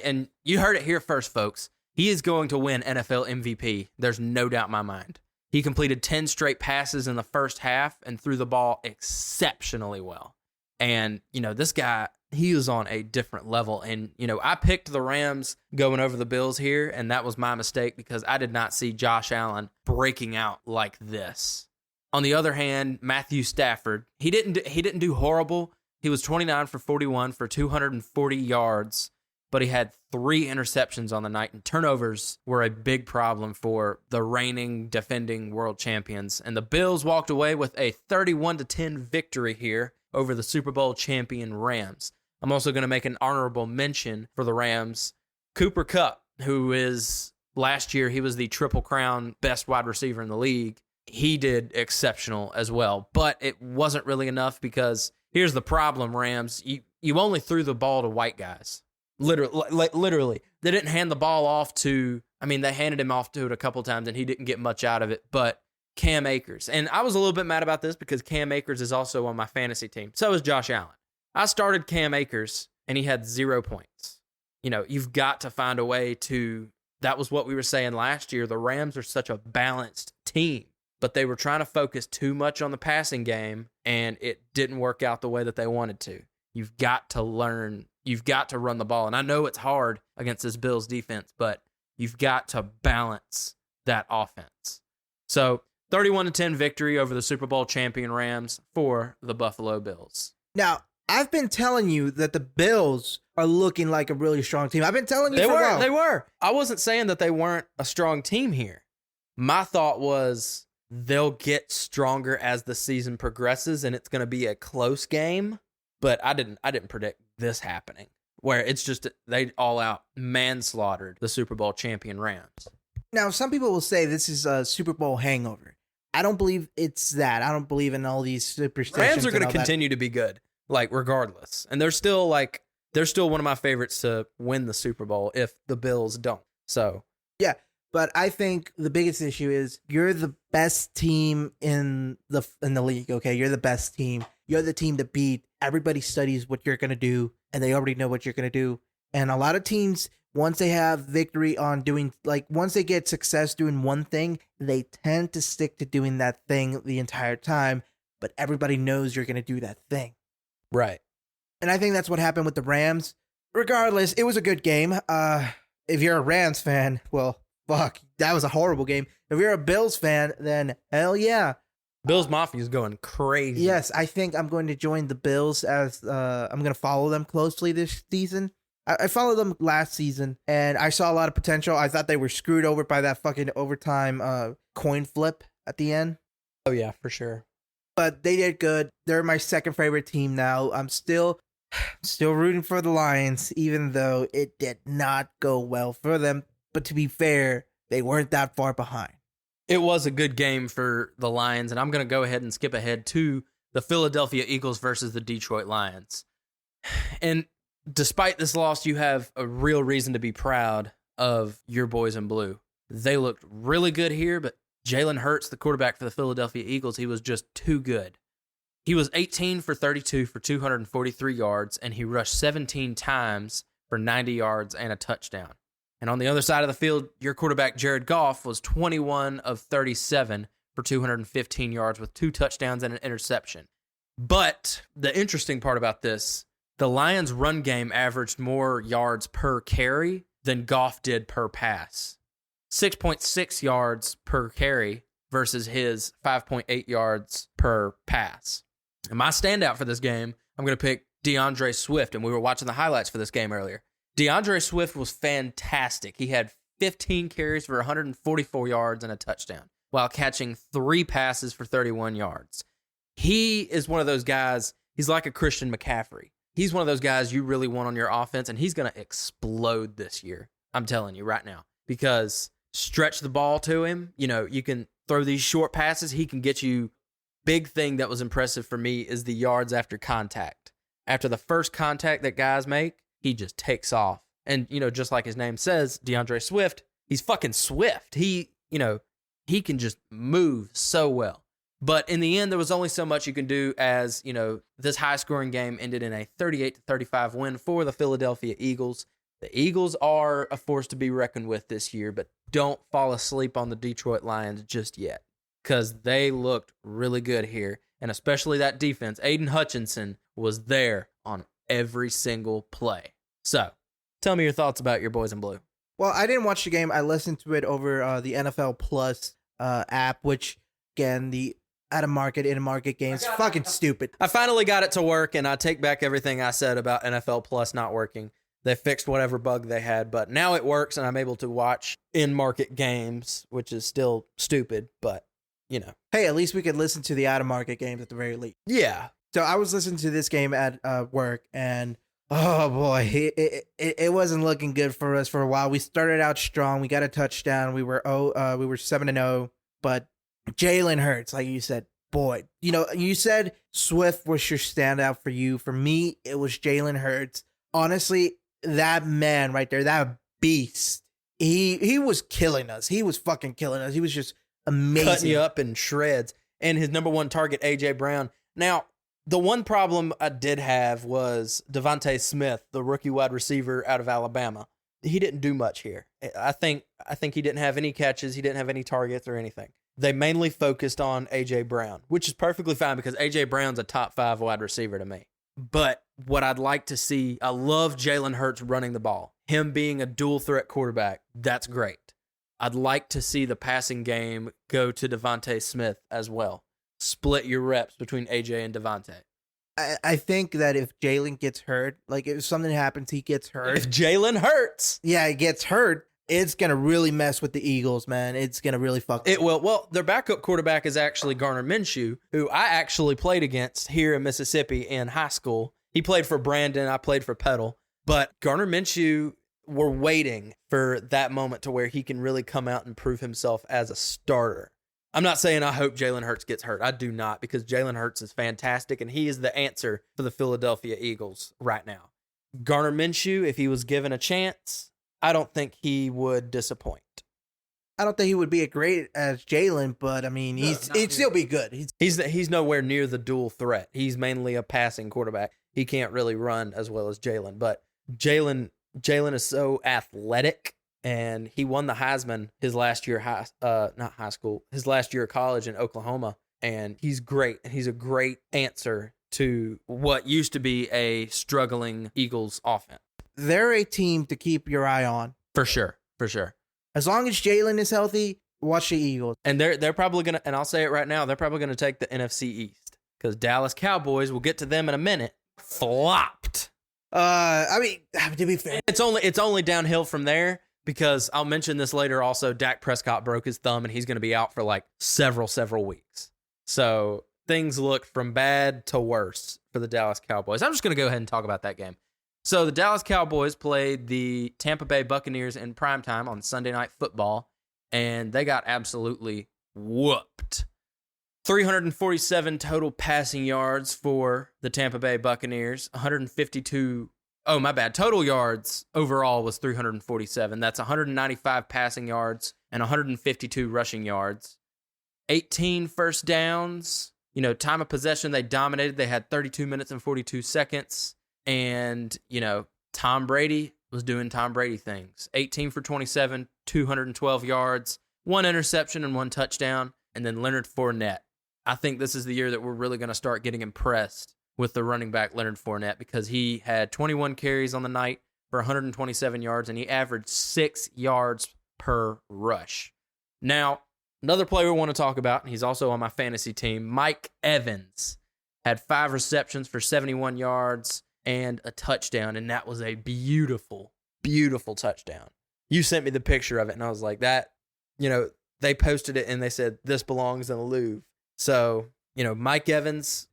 and you heard it here first, folks. He is going to win NFL MVP. There's no doubt in my mind. He completed 10 straight passes in the first half and threw the ball exceptionally well. And, you know, this guy, he was on a different level. And, you know, I picked the Rams going over the Bills here, and that was my mistake because I did not see Josh Allen breaking out like this. On the other hand, Matthew Stafford, he didn't do horrible. He was 29 for 41 for 240 yards. But he had 3 interceptions on the night, and turnovers were a big problem for the reigning, defending world champions. And the Bills walked away with a 31-10 victory here over the Super Bowl champion Rams. I'm also going to make an honorable mention for the Rams. Cooper Kupp, who is, last year, he was the Triple Crown best wide receiver in the league. He did exceptional as well, but it wasn't really enough because here's the problem, Rams. You only threw the ball to white guys. Literally. They didn't hand the ball off to I mean, they handed him off to it a couple times, and he didn't get much out of it, but Cam Akers. And I was a little bit mad about this because Cam Akers is also on my fantasy team. So is Josh Allen. I started Cam Akers, and he had 0 points. You've got to find a way to, that was what we were saying last year. The Rams are such a balanced team, but they were trying to focus too much on the passing game, and it didn't work out the way that they wanted to. You've got to learn. You've got to run the ball. And I know it's hard against this Bills defense, but you've got to balance that offense. So 31-10 victory over the Super Bowl champion Rams for the Buffalo Bills. Now, I've been telling you that the Bills are looking like a really strong team. I've been telling you for a while. They were. I wasn't saying that they weren't a strong team here. My thought was they'll get stronger as the season progresses, and it's going to be a close game. But I didn't predict this happening, where it's just they all out manslaughtered the Super Bowl champion Rams. Now, some people will say this is a Super Bowl hangover. I don't believe it's that. I don't believe in all these superstitions. Rams are going to continue to be good, regardless. And they're still one of my favorites to win the Super Bowl if the Bills don't. So, yeah, but I think the biggest issue is you're the best team in the league, okay? You're the best team. You're the team to beat. Everybody studies what you're going to do, and they already know what you're going to do. And a lot of teams, once they have victory on doing, once they get success doing one thing, they tend to stick to doing that thing the entire time, but everybody knows you're going to do that thing. Right. And I think that's what happened with the Rams. Regardless, it was a good game. If you're a Rams fan, well, fuck, that was a horrible game. If you're a Bills fan, then hell yeah. Bills Mafia is going crazy. Yes, I think I'm going to join the Bills as I'm going to follow them closely this season. I followed them last season, and I saw a lot of potential. I thought they were screwed over by that fucking overtime coin flip at the end. Oh, yeah, for sure. But they did good. They're my second favorite team now. I'm still rooting for the Lions, even though it did not go well for them. But to be fair, they weren't that far behind. It was a good game for the Lions, and I'm going to go ahead and skip ahead to the Philadelphia Eagles versus the Detroit Lions. And despite this loss, you have a real reason to be proud of your boys in blue. They looked really good here, but Jalen Hurts, the quarterback for the Philadelphia Eagles, he was just too good. He was 18 for 32 for 243 yards, and he rushed 17 times for 90 yards and a touchdown. And on the other side of the field, your quarterback, Jared Goff, was 21 of 37 for 215 yards with 2 touchdowns and an interception. But the interesting part about this, the Lions' run game averaged more yards per carry than Goff did per pass. 6.6 yards per carry versus his 5.8 yards per pass. And my standout for this game, I'm going to pick DeAndre Swift, and we were watching the highlights for this game earlier. DeAndre Swift was fantastic. He had 15 carries for 144 yards and a touchdown while catching 3 passes for 31 yards. He is one of those guys, he's like a Christian McCaffrey. He's one of those guys you really want on your offense, and he's going to explode this year. I'm telling you right now. Because stretch the ball to him, you can throw these short passes. He can get you. Big thing that was impressive for me is the yards after contact. After the first contact that guys make, he just takes off. And, just like his name says, DeAndre Swift, he's fucking swift. He can just move so well. But in the end, there was only so much you can do as, this high-scoring game ended in a 38-35 win for the Philadelphia Eagles. The Eagles are a force to be reckoned with this year, but don't fall asleep on the Detroit Lions just yet because they looked really good here, and especially that defense. Aiden Hutchinson was there on every single play. So, tell me your thoughts about your boys in blue. Well, I didn't watch the game. I listened to it over the NFL Plus app, which, again, the out-of-market, in-market games, fucking stupid. I finally got it to work, and I take back everything I said about NFL Plus not working. They fixed whatever bug they had, but now it works, and I'm able to watch in-market games, which is still stupid, but, Hey, at least we could listen to the out-of-market games at the very least. Yeah. So I was listening to this game at work, and oh boy, it wasn't looking good for us for a while. We started out strong. We got a touchdown. We were 7-0, but Jalen Hurts, like you said, boy, you said Swift was your standout for you. For me, it was Jalen Hurts. Honestly, that man right there, that beast, He was killing us. He was fucking killing us. He was just amazing. Cutting you up in shreds. And his number one target, A.J. Brown. Now, the one problem I did have was Devontae Smith, the rookie wide receiver out of Alabama. He didn't do much here. I think he didn't have any catches. He didn't have any targets or anything. They mainly focused on A.J. Brown, which is perfectly fine because A.J. Brown's a top 5 wide receiver to me. But what I'd like to see, I love Jalen Hurts running the ball. Him being a dual threat quarterback, that's great. I'd like to see the passing game go to Devontae Smith as well. Split your reps between AJ and Devontae. I think that if Jalen gets hurt, like if something happens, he gets hurt. If Jalen hurts. Yeah, he gets hurt. It's going to really mess with the Eagles, man. It's going to really fuck It will. Well, their backup quarterback is actually Garner Minshew, who I actually played against here in Mississippi in high school. He played for Brandon. I played for Petal. But Garner Minshew, we're waiting for that moment to where he can really come out and prove himself as a starter. I'm not saying I hope Jalen Hurts gets hurt. I do not, because Jalen Hurts is fantastic, and he is the answer for the Philadelphia Eagles right now. Garner Minshew, if he was given a chance, I don't think he would disappoint. I don't think he would be as great as Jalen, but I mean, he'd still be good. He's nowhere near the dual threat. He's mainly a passing quarterback. He can't really run as well as Jalen, but Jalen is so athletic, and he won the Heisman his last year his last year of college in Oklahoma, and he's great, and he's a great answer to what used to be a struggling Eagles offense. They're a team to keep your eye on. For sure. As long as Jalen is healthy, watch the Eagles. And they're probably going to, and I'll say it right now, they're probably going to take the NFC East, because Dallas Cowboys, we'll get to them in a minute, flopped. I mean, to be fair, It's only downhill from there, because I'll mention this later also, Dak Prescott broke his thumb, and he's going to be out for like several weeks. So things look from bad to worse for the Dallas Cowboys. I'm just going to go ahead and talk about that game. So the Dallas Cowboys played the Tampa Bay Buccaneers in primetime on Sunday Night Football, and they got absolutely whooped. 347 total passing yards for the Tampa Bay Buccaneers, 152. Oh, my bad. Total yards overall was 347. That's 195 passing yards and 152 rushing yards. 18 first downs. Time of possession, they dominated. They had 32 minutes and 42 seconds. And, Tom Brady was doing Tom Brady things. 18 for 27, 212 yards, 1 interception and 1 touchdown. And then Leonard Fournette. I think this is the year that we're really going to start getting impressed with the running back Leonard Fournette, because he had 21 carries on the night for 127 yards, and he averaged 6 yards per rush. Now, another player we want to talk about, and he's also on my fantasy team, Mike Evans, had 5 receptions for 71 yards and a touchdown, and that was a beautiful, beautiful touchdown. You sent me the picture of it, and I was like, they posted it, and they said, this belongs in the Louvre. So, Mike Evans,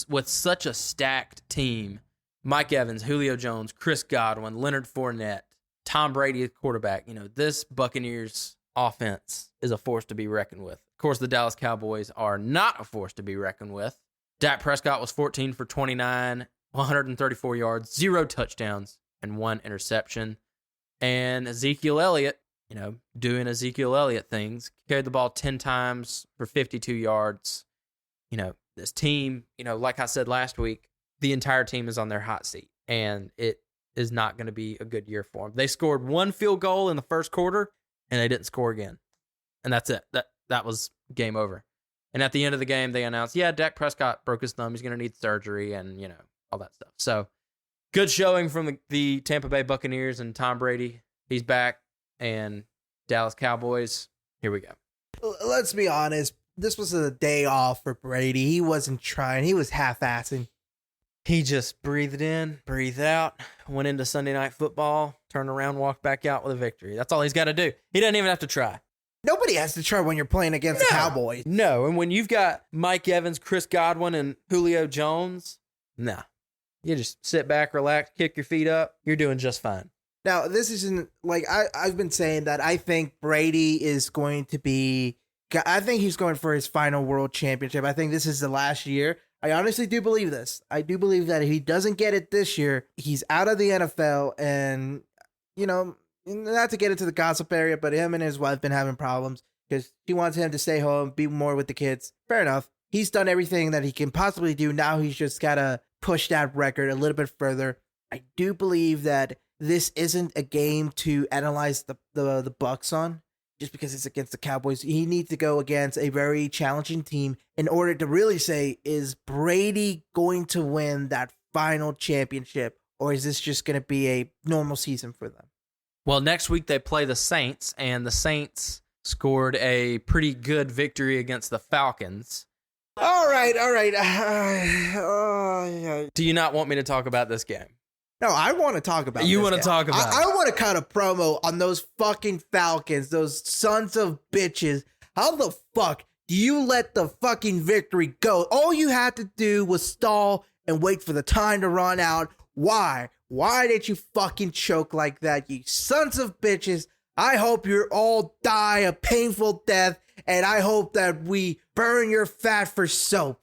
with such a stacked team, Mike Evans, Julio Jones, Chris Godwin, Leonard Fournette, Tom Brady at quarterback, this Buccaneers offense is a force to be reckoned with. Of course, the Dallas Cowboys are not a force to be reckoned with. Dak Prescott was 14 for 29, 134 yards, 0 touchdowns, and 1 interception. And Ezekiel Elliott, doing Ezekiel Elliott things, carried the ball 10 times for 52 yards. This team, like I said last week, the entire team is on their hot seat, and it is not going to be a good year for them. They scored 1 field goal in the first quarter, and they didn't score again. And that's it. That was game over. And at the end of the game, they announced, Dak Prescott broke his thumb. He's going to need surgery and, all that stuff. So good showing from the Tampa Bay Buccaneers, and Tom Brady. He's back. And Dallas Cowboys, here we go. Let's be honest. This was a day off for Brady. He wasn't trying. He was half-assing. He just breathed in, breathed out, went into Sunday Night Football, turned around, walked back out with a victory. That's all he's got to do. He doesn't even have to try. Nobody has to try when you're playing against the Cowboys. No, and when you've got Mike Evans, Chris Godwin, and Julio Jones, nah. You just sit back, relax, kick your feet up. You're doing just fine. Now, this isn't like I've been saying that I think Brady is going to be. I think he's going for his final world championship. I think this is the last year. I honestly do believe this. I do believe that if he doesn't get it this year, he's out of the NFL, and not to get into the gossip area, but him and his wife been having problems because she wants him to stay home, be more with the kids. Fair enough. He's done everything that he can possibly do. Now he's just got to push that record a little bit further. I do believe that this isn't a game to analyze the Bucks on just because it's against the Cowboys. He needs to go against a very challenging team in order to really say, is Brady going to win that final championship, or is this just going to be a normal season for them? Well, next week they play the Saints, and the Saints scored a pretty good victory against the Falcons. All right. Do you not want me to talk about this game? No, I want to talk about You this want to game. talk about I want to cut a promo on those fucking Falcons, those sons of bitches. How the fuck do you let the fucking victory go? All you had to do was stall and wait for the time to run out. Why? Why did you fucking choke like that, you sons of bitches? I hope you all die a painful death, and I hope that we burn your fat for soap.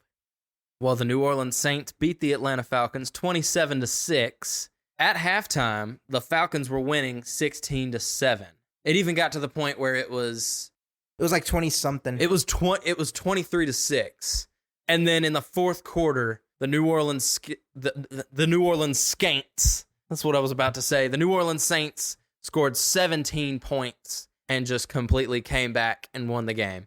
Well, the New Orleans Saints beat the Atlanta Falcons 27-6. At halftime, the Falcons were winning 16-7. It even got to the point where it was like 20 something. It was 23-6. And then in the fourth quarter, the New Orleans Saints, that's what I was about to say. The New Orleans Saints scored 17 points and just completely came back and won the game.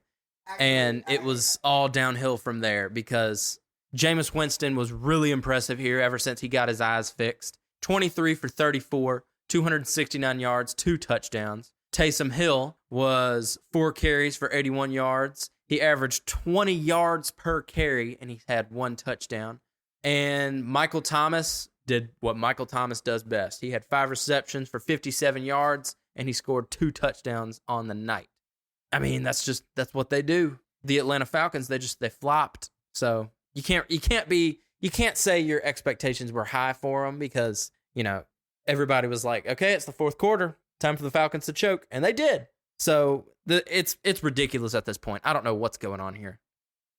And it was all downhill from there because Jameis Winston was really impressive here ever since he got his eyes fixed. 23 for 34, 269 yards, 2 touchdowns. Taysom Hill was 4 carries for 81 yards. He averaged 20 yards per carry, and he had 1 touchdown. And Michael Thomas did what Michael Thomas does best. He had 5 receptions for 57 yards, and he scored 2 touchdowns on the night. I mean, that's what they do. The Atlanta Falcons, they flopped. So you can't say your expectations were high for them because, everybody was like, okay, it's the fourth quarter, time for the Falcons to choke, and they did. So it's ridiculous at this point. I don't know what's going on here.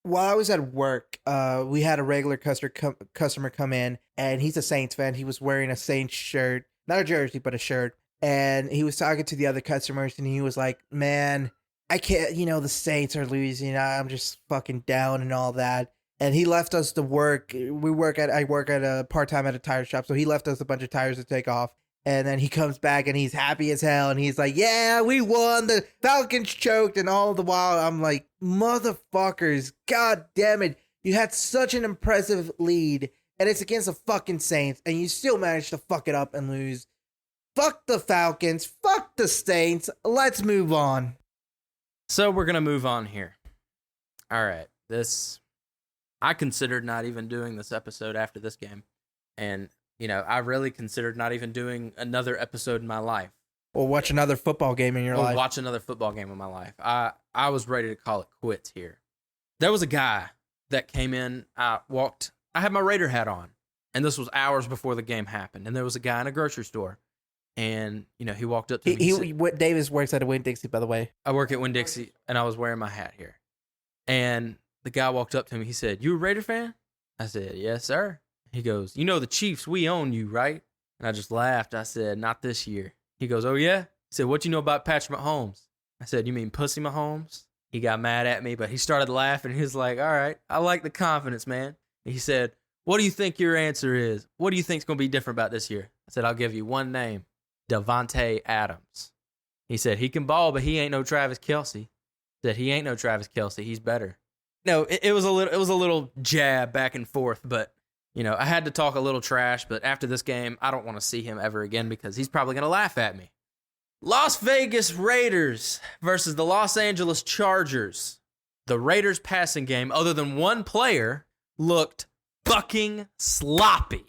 While I was at work, we had a regular customer come in, and he's a Saints fan. He was wearing a Saints shirt, not a jersey, but a shirt. And he was talking to the other customers, and he was like, man, I can't, the Saints are losing. I'm just fucking down and all that. And he left us to work. I work at a part-time at a tire shop. So he left us a bunch of tires to take off. And then he comes back and he's happy as hell. And he's like, yeah, we won. The Falcons choked. And all the while I'm like, motherfuckers, god damn it. You had such an impressive lead. And it's against the fucking Saints. And you still managed to fuck it up and lose. Fuck the Falcons. Fuck the Saints. Let's move on. So we're going to move on here. All right. I considered not even doing this episode after this game. And, I really considered not even doing another episode in my life. Or watch another football game in your life. Watch another football game in my life. I was ready to call it quits here. There was a guy that came in. I had my Raider hat on. And this was hours before the game happened. And there was a guy in a grocery store. And, he walked up to me. Davis works at a Winn-Dixie, by the way. I work at Winn-Dixie, and I was wearing my hat here. And the guy walked up to me. He said, "You a Raider fan?" I said, "Yes, sir." He goes, "You know the Chiefs, we own you, right?" And I just laughed. I said, "Not this year." He goes, "Oh, yeah?" He said, "What you know about Patrick Mahomes?" I said, "You mean Pussy Mahomes?" He got mad at me, but he started laughing. He was like, "All right, I like the confidence, man." He said, "What do you think your answer is? What do you think's going to be different about this year?" I said, "I'll give you one name, Devontae Adams." He said, "He can ball, but he ain't no Travis Kelce." I said, "He ain't no Travis Kelce. He's better." No, it was a little jab back and forth, but I had to talk a little trash. But after this game, I don't want to see him ever again because he's probably going to laugh at me. Las Vegas Raiders versus the Los Angeles Chargers. The Raiders passing game, other than one player, looked fucking sloppy.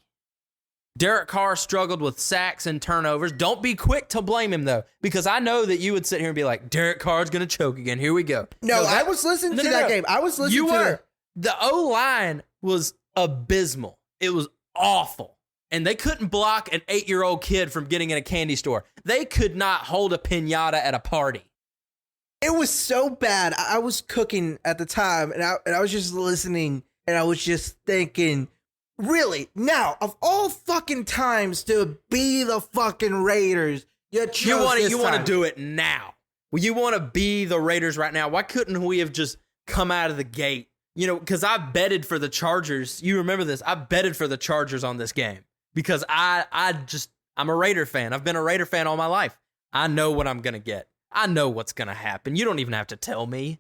Derek Carr struggled with sacks and turnovers. Don't be quick to blame him, though, because I know that you would sit here and be like, Derek Carr's going to choke again. Here we go. No, I was listening to that game. I was listening you to were. The O-line was abysmal. It was awful. And they couldn't block an 8-year-old kid from getting in a candy store. They could not hold a piñata at a party. It was so bad. I was cooking at the time, and I was just listening, and I was just thinking, really, now, of all fucking times to be the fucking Raiders, You want to do it now. Well, you want to be the Raiders right now. Why couldn't we have just come out of the gate? You know, because I betted for the Chargers. You remember this? I betted for the Chargers on this game because I'm a Raider fan. I've been a Raider fan all my life. I know what I'm going to get. I know what's going to happen. You don't even have to tell me.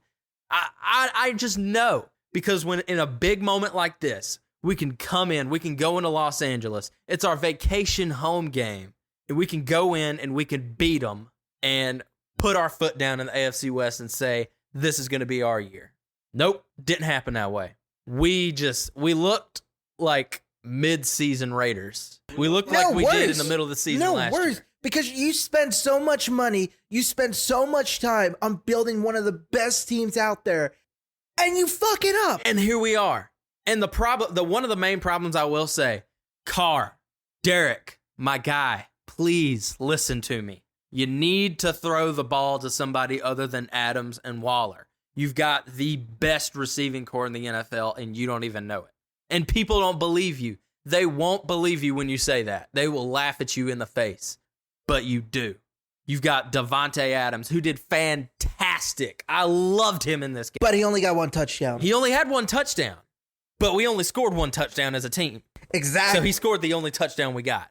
I just know because when in a big moment like this, we can come in, we can go into Los Angeles. It's our vacation home game. And we can go in and we can beat them and put our foot down in the AFC West and say, this is going to be our year. Nope, didn't happen that way. We looked like mid-season Raiders. We looked like we did in the middle of the season last year. Because you spend so much money, you spend so much time on building one of the best teams out there, and you fuck it up. And here we are. And one of the main problems I will say, Carr, Derek, my guy, please listen to me. You need to throw the ball to somebody other than Adams and Waller. You've got the best receiving core in the NFL, and you don't even know it. And people don't believe you. They won't believe you when you say that. They will laugh at you in the face. But you do. You've got Davante Adams, who did fantastic. I loved him in this game. But he only got one touchdown. He only had one touchdown. But we only scored one touchdown as a team. Exactly. So he scored the only touchdown we got.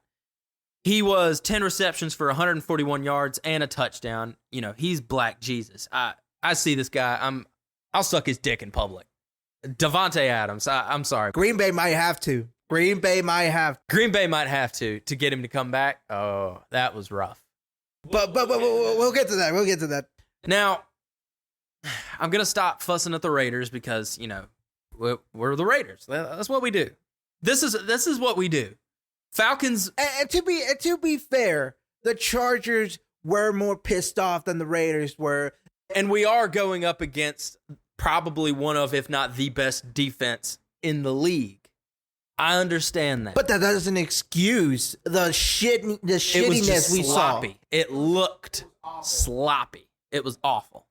He was 10 receptions for 141 yards and a touchdown. You know, he's Black Jesus. I see this guy. I'll suck his dick in public. Davante Adams. I'm sorry. Green Bay might have to. Green Bay might have to get him to come back. Oh, that was rough. But we'll get to that. We'll get to that. Now, I'm gonna stop fussing at the Raiders because you know we're the Raiders. That's what we do. This is what we do. Falcons. And to be fair, the Chargers were more pissed off than the Raiders were. And we are going up against probably one of, if not the best defense in the league. I understand that. But that doesn't excuse the shittiness we saw. It looked sloppy. It was awful.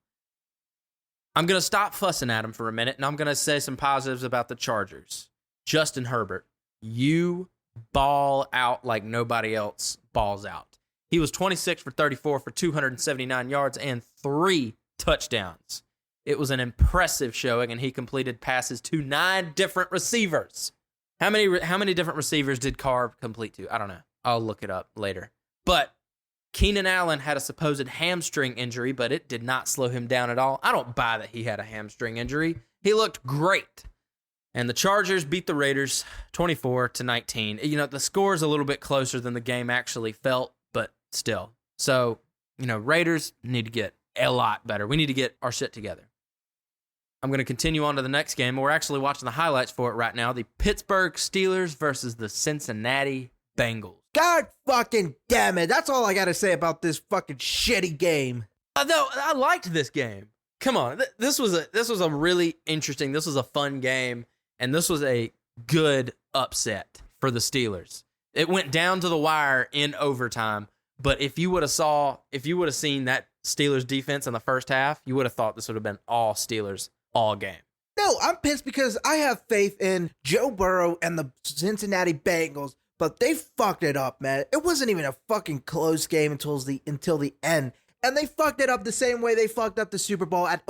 I'm going to stop fussing at him for a minute, and I'm going to say some positives about the Chargers. Justin Herbert, you ball out like nobody else balls out. He was 26 for 34 for 279 yards and 3 touchdowns. It was an impressive showing, and he completed passes to 9 different receivers. How many different receivers did Carr complete to? I don't know. I'll look it up later. But Keenan Allen had a supposed hamstring injury, but it did not slow him down at all. I don't buy that he had a hamstring injury. He looked great. And the Chargers beat the Raiders 24-19. You know, the score is a little bit closer than the game actually felt, but still. So, you know, Raiders need to get a lot better. We need to get our shit together. I'm going to continue on to the next game. We're actually watching the highlights for it right now. The Pittsburgh Steelers versus the Cincinnati Bengals. God fucking damn it. That's all I got to say about this fucking shitty game. Although I liked this game. Come on. This was a really interesting, this was a fun game, and this was a good upset for the Steelers. It went down to the wire in overtime, but if you would have seen that Steelers defense in the first half, you would have thought this would have been all Steelers all game. No, I'm pissed because I have faith in Joe Burrow and the Cincinnati Bengals, but they fucked it up, man. It wasn't even a fucking close game until the end, and they fucked it up the same way they fucked up the Super Bowl at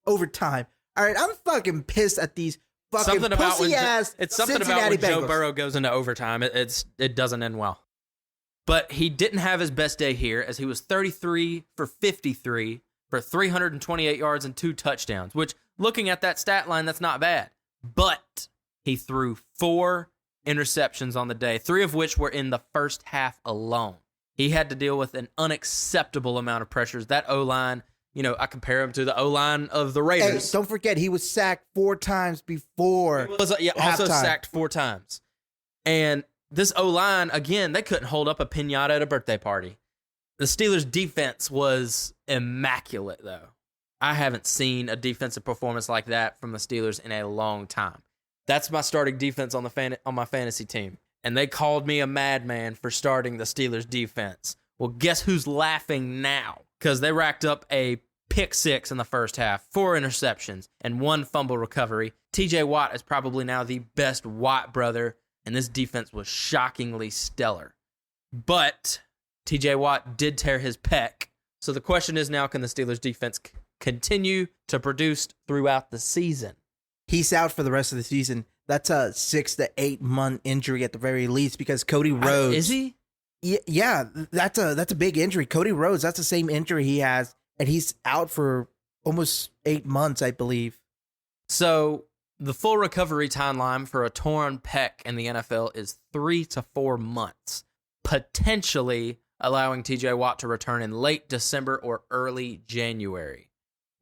overtime. All right, I'm fucking pissed at these fucking pussy-ass It's something Cincinnati about when Bengals. Joe Burrow goes into overtime. It doesn't end well. But he didn't have his best day here as he was 33 for 53 for 328 yards and 2 touchdowns, which, looking at that stat line, that's not bad. But he threw 4 interceptions on the day, 3 of which were in the first half alone. He had to deal with an unacceptable amount of pressures. That O-line, you know, I compare him to the O-line of the Raiders. Hey, don't forget, he was sacked 4 times before. He was also sacked 4 times. And this O-line, again, they couldn't hold up a piñata at a birthday party. The Steelers' defense was immaculate, though. I haven't seen a defensive performance like that from the Steelers in a long time. That's my starting defense on my fantasy team. And they called me a madman for starting the Steelers' defense. Well, guess who's laughing now? Because they racked up a pick 6 in the first half, 4 interceptions, and 1 fumble recovery. TJ Watt is probably now the best Watt brother, and this defense was shockingly stellar. But TJ Watt did tear his pec. So the question is now, can the Steelers defense continue to produce throughout the season? He's out for the rest of the season. That's a 6 to 8 month injury at the very least because Cody Rhodes. Is he? Yeah, that's a big injury. Cody Rhodes, that's the same injury he has, and he's out for almost 8 months, I believe. So the full recovery timeline for a torn pec in the NFL is 3 to 4 months, potentially allowing TJ Watt to return in late December or early January.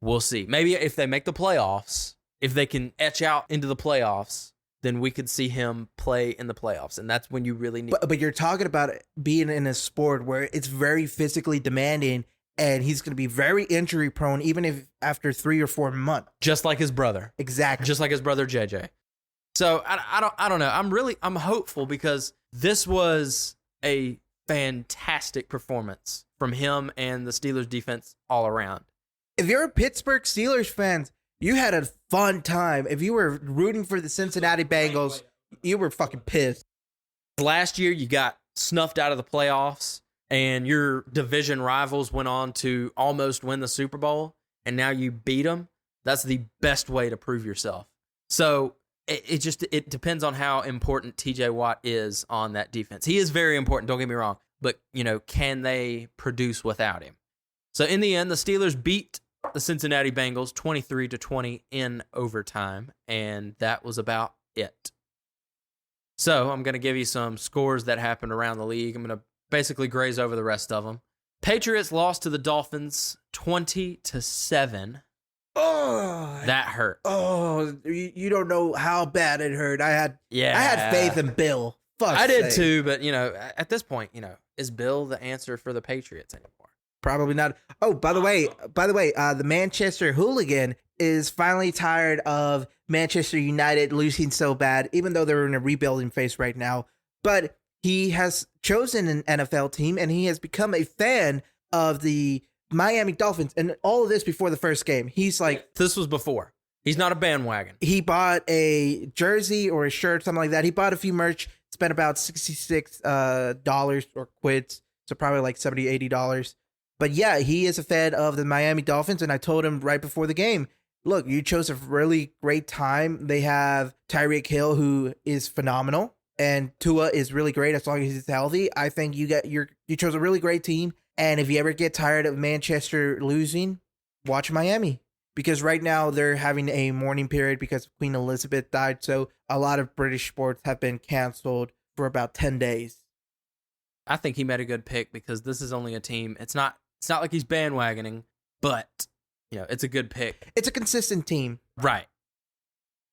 We'll see. Maybe if they make the playoffs, if they can etch out into the playoffs, then we could see him play in the playoffs. And that's when you really need. But you're talking about being in a sport where it's very physically demanding, and he's going to be very injury prone, even if after 3 or 4 months. Just like his brother. Exactly. Just like his brother JJ. So I don't know. I'm hopeful because this was a fantastic performance from him and the Steelers defense all around. If you're a Pittsburgh Steelers fan, you had a fun time. If you were rooting for the Cincinnati Bengals, you were fucking pissed. Last year, you got snuffed out of the playoffs, and your division rivals went on to almost win the Super Bowl, and now you beat them. That's the best way to prove yourself. So it depends on how important TJ Watt is on that defense. He is very important, don't get me wrong, but can they produce without him? So in the end, the Steelers beat the Cincinnati Bengals 23-20 in overtime, and that was about it. So I'm going to give you some scores that happened around the league. I'm going to basically graze over the rest of them. Patriots lost to the Dolphins 20-7. Oh, that hurt. Oh, you don't know how bad it hurt. I had faith in Bill. Fuck, I did too, but at this point, is Bill the answer for the Patriots anymore? Probably not. Oh, by the way, the Manchester hooligan is finally tired of Manchester United losing so bad, even though they're in a rebuilding phase right now. But he has chosen an NFL team, and he has become a fan of the Miami Dolphins. And all of this before the first game. He's like... This was before. He's not a bandwagon. He bought a jersey or a shirt, something like that. He bought a few merch, spent about $66 or quids, so probably like $70, $80. But yeah, he is a fan of the Miami Dolphins, and I told him right before the game, look, you chose a really great time. They have Tyreek Hill, who is phenomenal, and Tua is really great as long as he's healthy. I think you chose a really great team, and if you ever get tired of Manchester losing, watch Miami. Because right now they're having a mourning period because Queen Elizabeth died, so a lot of British sports have been canceled for about 10 days. I think he made a good pick because this is only a team. It's not like he's bandwagoning, but it's a good pick. It's a consistent team. Right.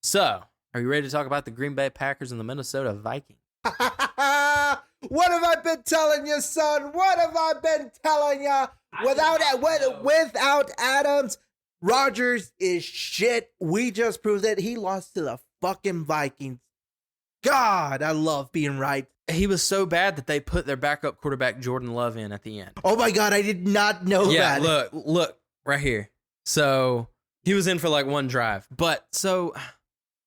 So, are you ready to talk about the Green Bay Packers and the Minnesota Vikings? What have I been telling you, son? What have I been telling you? Without Adams, Rodgers is shit. We just proved it. He lost to the fucking Vikings. God, I love being right. He was so bad that they put their backup quarterback Jordan Love in at the end. Oh my God, I did not know that. Yeah, look right here. So he was in for like one drive, but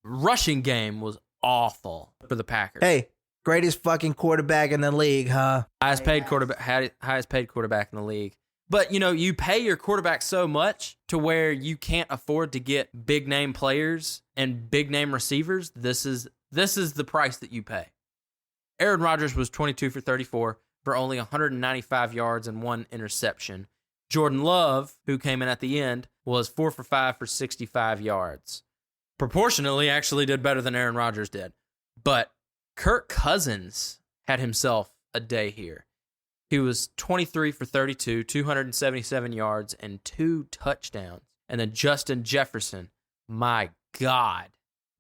rushing game was awful for the Packers. Hey, greatest fucking quarterback in the league, huh? Highest paid quarterback in the league. But you pay your quarterback so much to where you can't afford to get big name players and big name receivers. This is the price that you pay. Aaron Rodgers was 22 for 34 for only 195 yards and 1 interception. Jordan Love, who came in at the end, was 4 for 5 for 65 yards. Proportionally, actually did better than Aaron Rodgers did. But Kirk Cousins had himself a day here. He was 23 for 32, 277 yards, and 2 touchdowns. And then Justin Jefferson, my God.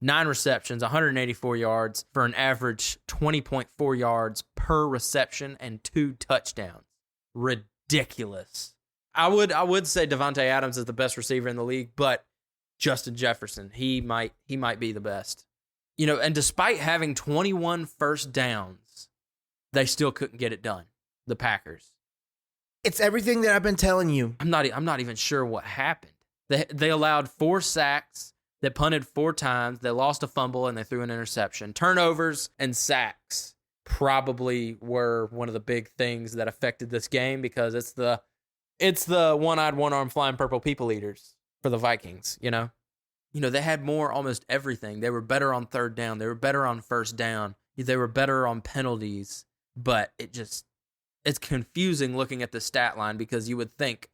9 receptions, 184 yards for an average 20.4 yards per reception and 2 touchdowns. Ridiculous. I would say Davante Adams is the best receiver in the league, but Justin Jefferson, he might be the best. And despite having 21 first downs, they still couldn't get it done. The Packers. It's everything that I've been telling you. I'm not even sure what happened. They allowed 4 sacks. They punted 4 times. They lost a fumble and they threw an interception. Turnovers and sacks. probably were one of the big things that affected this game because it's the one-eyed, one-armed flying purple people eaters for the Vikings, you know? They had more almost everything. They were better on third down. They were better on first down. They were better on penalties. But it's confusing looking at the stat line because you would think,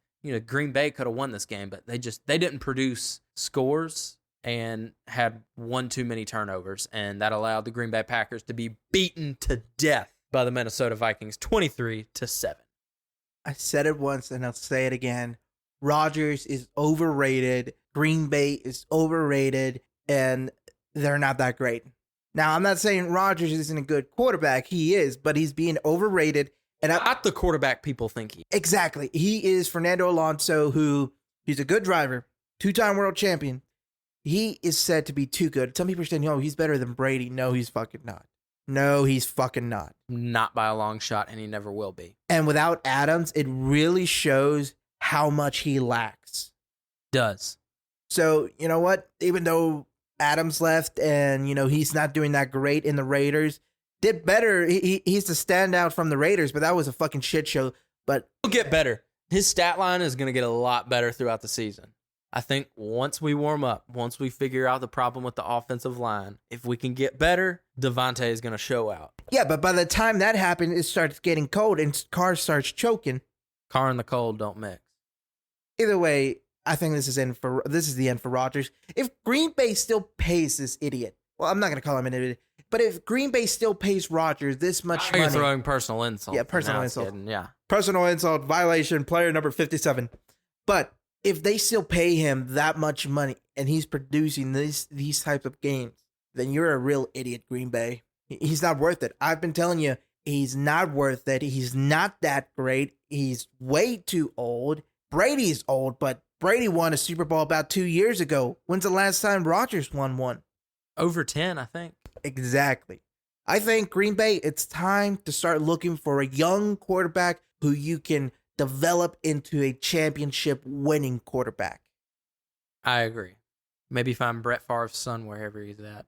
Green Bay could have won this game, but they didn't produce scores and had one too many turnovers. And that allowed the Green Bay Packers to be beaten to death by the Minnesota Vikings 23-7. I said it once and I'll say it again. Rodgers is overrated. Green Bay is overrated, and they're not that great. Now, I'm not saying Rodgers isn't a good quarterback. He is, but he's being overrated. And Not the quarterback people think he is. Exactly. He is Fernando Alonso, he's a good driver, 2-time world champion. He is said to be too good. Some people are saying, he's better than Brady. No, he's fucking not. No, he's fucking not. Not by a long shot, and he never will be. And without Adams, it really shows how much he lacks. Does. So, you know what? Even though Adams left and, he's not doing that great in the Raiders, did better. He's the standout from the Raiders, but that was a fucking shit show. But he'll get better. His stat line is going to get a lot better throughout the season. I think once we warm up, once we figure out the problem with the offensive line, if we can get better, Devontae is going to show out. Yeah, but by the time that happens, it starts getting cold and Carr starts choking. Carr and the cold don't mix. Either way, I think this is the end for Rodgers. If Green Bay still pays this idiot, well, I'm not going to call him an idiot, but if Green Bay still pays Rodgers this much money, you're throwing personal insult. Yeah, personal Now insult. kidding, yeah, personal insult, violation, player number 57. But if they still pay him that much money and he's producing these types of games, then you're a real idiot, Green Bay. He's not worth it. I've been telling you, he's not worth it. He's not that great. He's way too old. Brady's old, but Brady won a Super Bowl about 2 years ago. When's the last time Rodgers won one? Over 10, I think. Exactly. I think Green Bay, it's time to start looking for a young quarterback who you can develop into a championship winning quarterback. I agree. Maybe find Brett Favre's son wherever he's at.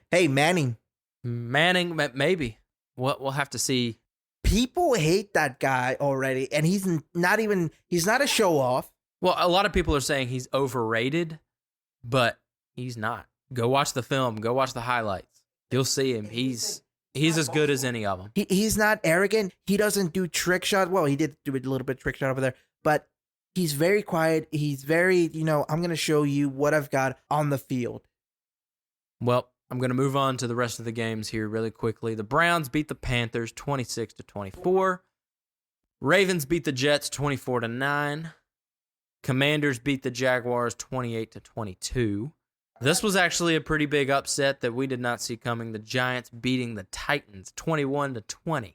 Hey, Manning, maybe. We'll have to see. People hate that guy already, and he's not a show off. Well, a lot of people are saying he's overrated, but he's not. Go watch the film. Go watch the highlights. You'll see him. He's as good as any of them. He's not arrogant. He doesn't do trick shot. Well, he did do a little bit of trick shot over there, but he's very quiet. He's very, I'm going to show you what I've got on the field. Well, I'm going to move on to the rest of the games here really quickly. The Browns beat the Panthers 26-24. Ravens beat the Jets 24-9. Commanders beat the Jaguars 28-22. This was actually a pretty big upset that we did not see coming. The Giants beating the Titans 21-20.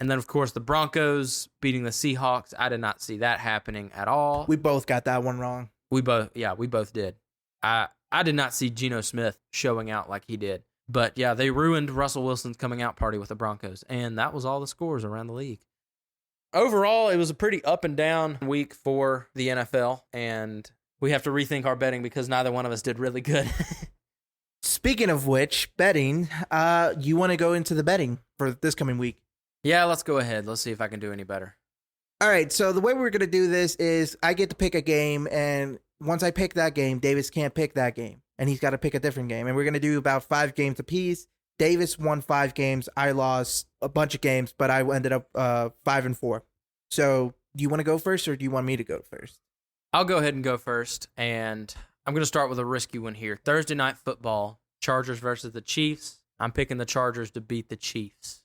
And then, of course, the Broncos beating the Seahawks. I did not see that happening at all. We both got that one wrong. We both did. I did not see Geno Smith showing out like he did. But, yeah, they ruined Russell Wilson's coming out party with the Broncos. And that was all the scores around the league. Overall, it was a pretty up and down week for the NFL. And we have to rethink our betting because neither one of us did really good. Speaking of which, betting, you want to go into the betting for this coming week? Yeah, let's go ahead. Let's see if I can do any better. All right, so the way we're going to do this is I get to pick a game, and once I pick that game, Davis can't pick that game, and he's got to pick a different game. And we're going to do about 5 games apiece. Davis won 5 games. I lost a bunch of games, but I ended up 5-4. So do you want to go first, or do you want me to go first? I'll go ahead and go first, and I'm going to start with a risky one here. Thursday Night Football, Chargers versus the Chiefs. I'm picking the Chargers to beat the Chiefs.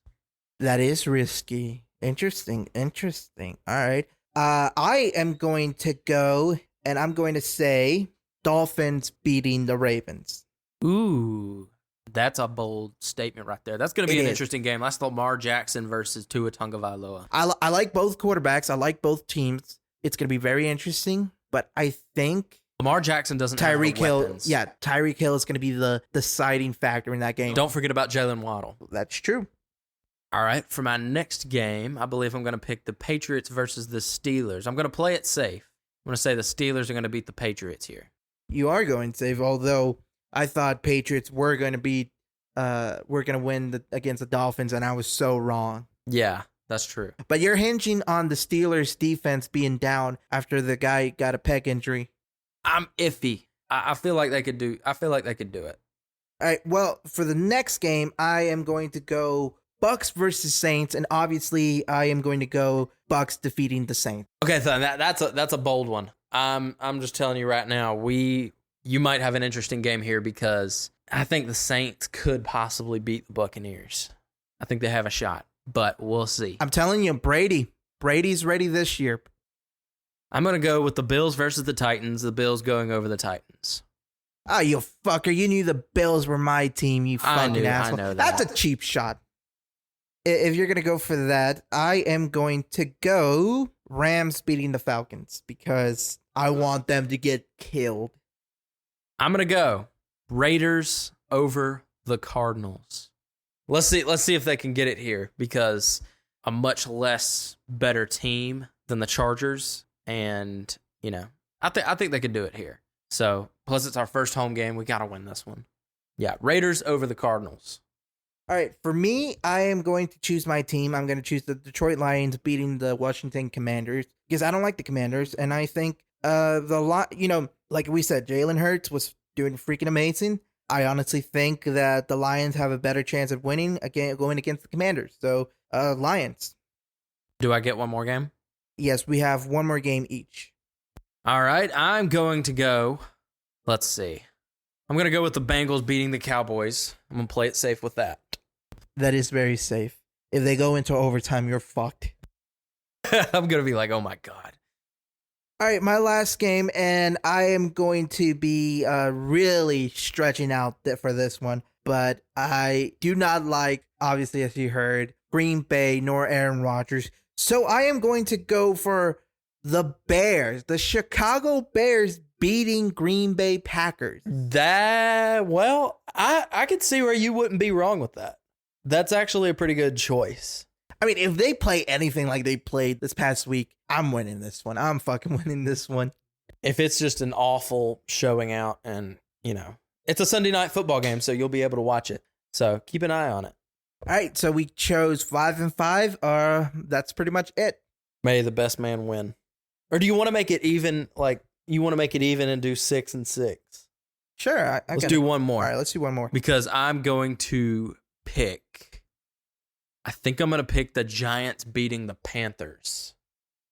That is risky. Interesting. All right. I am going to go, and I'm going to say Dolphins beating the Ravens. Ooh, that's a bold statement right there. That's going to be an interesting game. That's Lamar Jackson versus Tua Tagovailoa. I like both quarterbacks. I like both teams. It's going to be very interesting, but I think Lamar Jackson doesn't have Tyreek the Hill. weapons. Yeah, Tyreek Hill is going to be the deciding factor in that game. Don't forget about Jalen Waddle. That's true. All right, for my next game, I believe I'm going to pick the Patriots versus the Steelers. I'm going to play it safe. I'm going to say the Steelers are going to beat the Patriots here. You are going safe, although I thought Patriots were going to beat we're gonna win against the Dolphins, and I was so wrong. Yeah, that's true. But you're hinging on the Steelers' defense being down after the guy got a pec injury. I'm iffy. I feel like they could do. I feel like they could do it. All right. Well, for the next game, I am going to go Bucks versus Saints, and obviously, I am going to go Bucks defeating the Saints. Okay, so that's a bold one. I'm just telling you right now, you might have an interesting game here because I think the Saints could possibly beat the Buccaneers. I think they have a shot, but we'll see. I'm telling you, Brady's ready this year. I'm going to go with the Bills versus the Titans. The Bills going over the Titans. Oh, you fucker. You knew the Bills were my team, you fucking asshole. I know That's a cheap shot. If you're going to go for that, I am going to go Rams beating the Falcons because I want them to get killed. I'm going to go Raiders over the Cardinals. Let's see if they can get it here because a much less better team than the Chargers. And, I think they could do it here. So, plus it's our first home game. We got to win this one. Yeah, Raiders over the Cardinals. All right, for me, I am going to choose my team. I'm going to choose the Detroit Lions beating the Washington Commanders because I don't like the Commanders. And I think, like we said, Jalen Hurts was doing freaking amazing. I honestly think that the Lions have a better chance of winning going against the Commanders. So, Lions. Do I get one more game? Yes, we have one more game each. All right, I'm going to go. Let's see. I'm going to go with the Bengals beating the Cowboys. I'm going to play it safe with that. That is very safe. If they go into overtime, you're fucked. I'm going to be like, oh my God. All right, my last game, and I am going to be really stretching out for this one, but I do not like, obviously, as you heard, Green Bay nor Aaron Rodgers. So I am going to go for the Bears, the Chicago Bears beating Green Bay Packers. I could see where you wouldn't be wrong with that. That's actually a pretty good choice. I mean, if they play anything like they played this past week, I'm winning this one. I'm fucking winning this one. If it's just an awful showing out and, it's a Sunday night football game, so you'll be able to watch it. So keep an eye on it. All right, so we chose 5 and 5. That's pretty much it. May the best man win. Or do you want to make it even? Like you want to make it even and do 6 and 6? Sure. Let's do one more. All right, let's do one more. Because I'm going to pick. I think I'm going to pick the Giants beating the Panthers.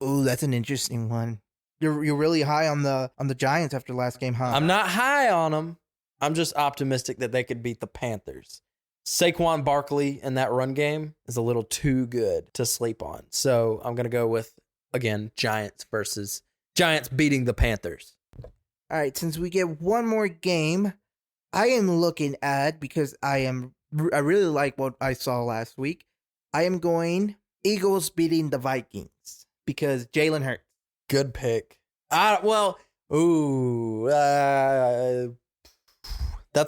Ooh, that's an interesting one. You're really high on the Giants after last game, huh? I'm not high on them. I'm just optimistic that they could beat the Panthers. Saquon Barkley in that run game is a little too good to sleep on. So I'm going to go with, again, Giants beating the Panthers. All right, since we get one more game, I am looking at, because I really like what I saw last week, I am going Eagles beating the Vikings because Jalen Hurts. Good pick. That's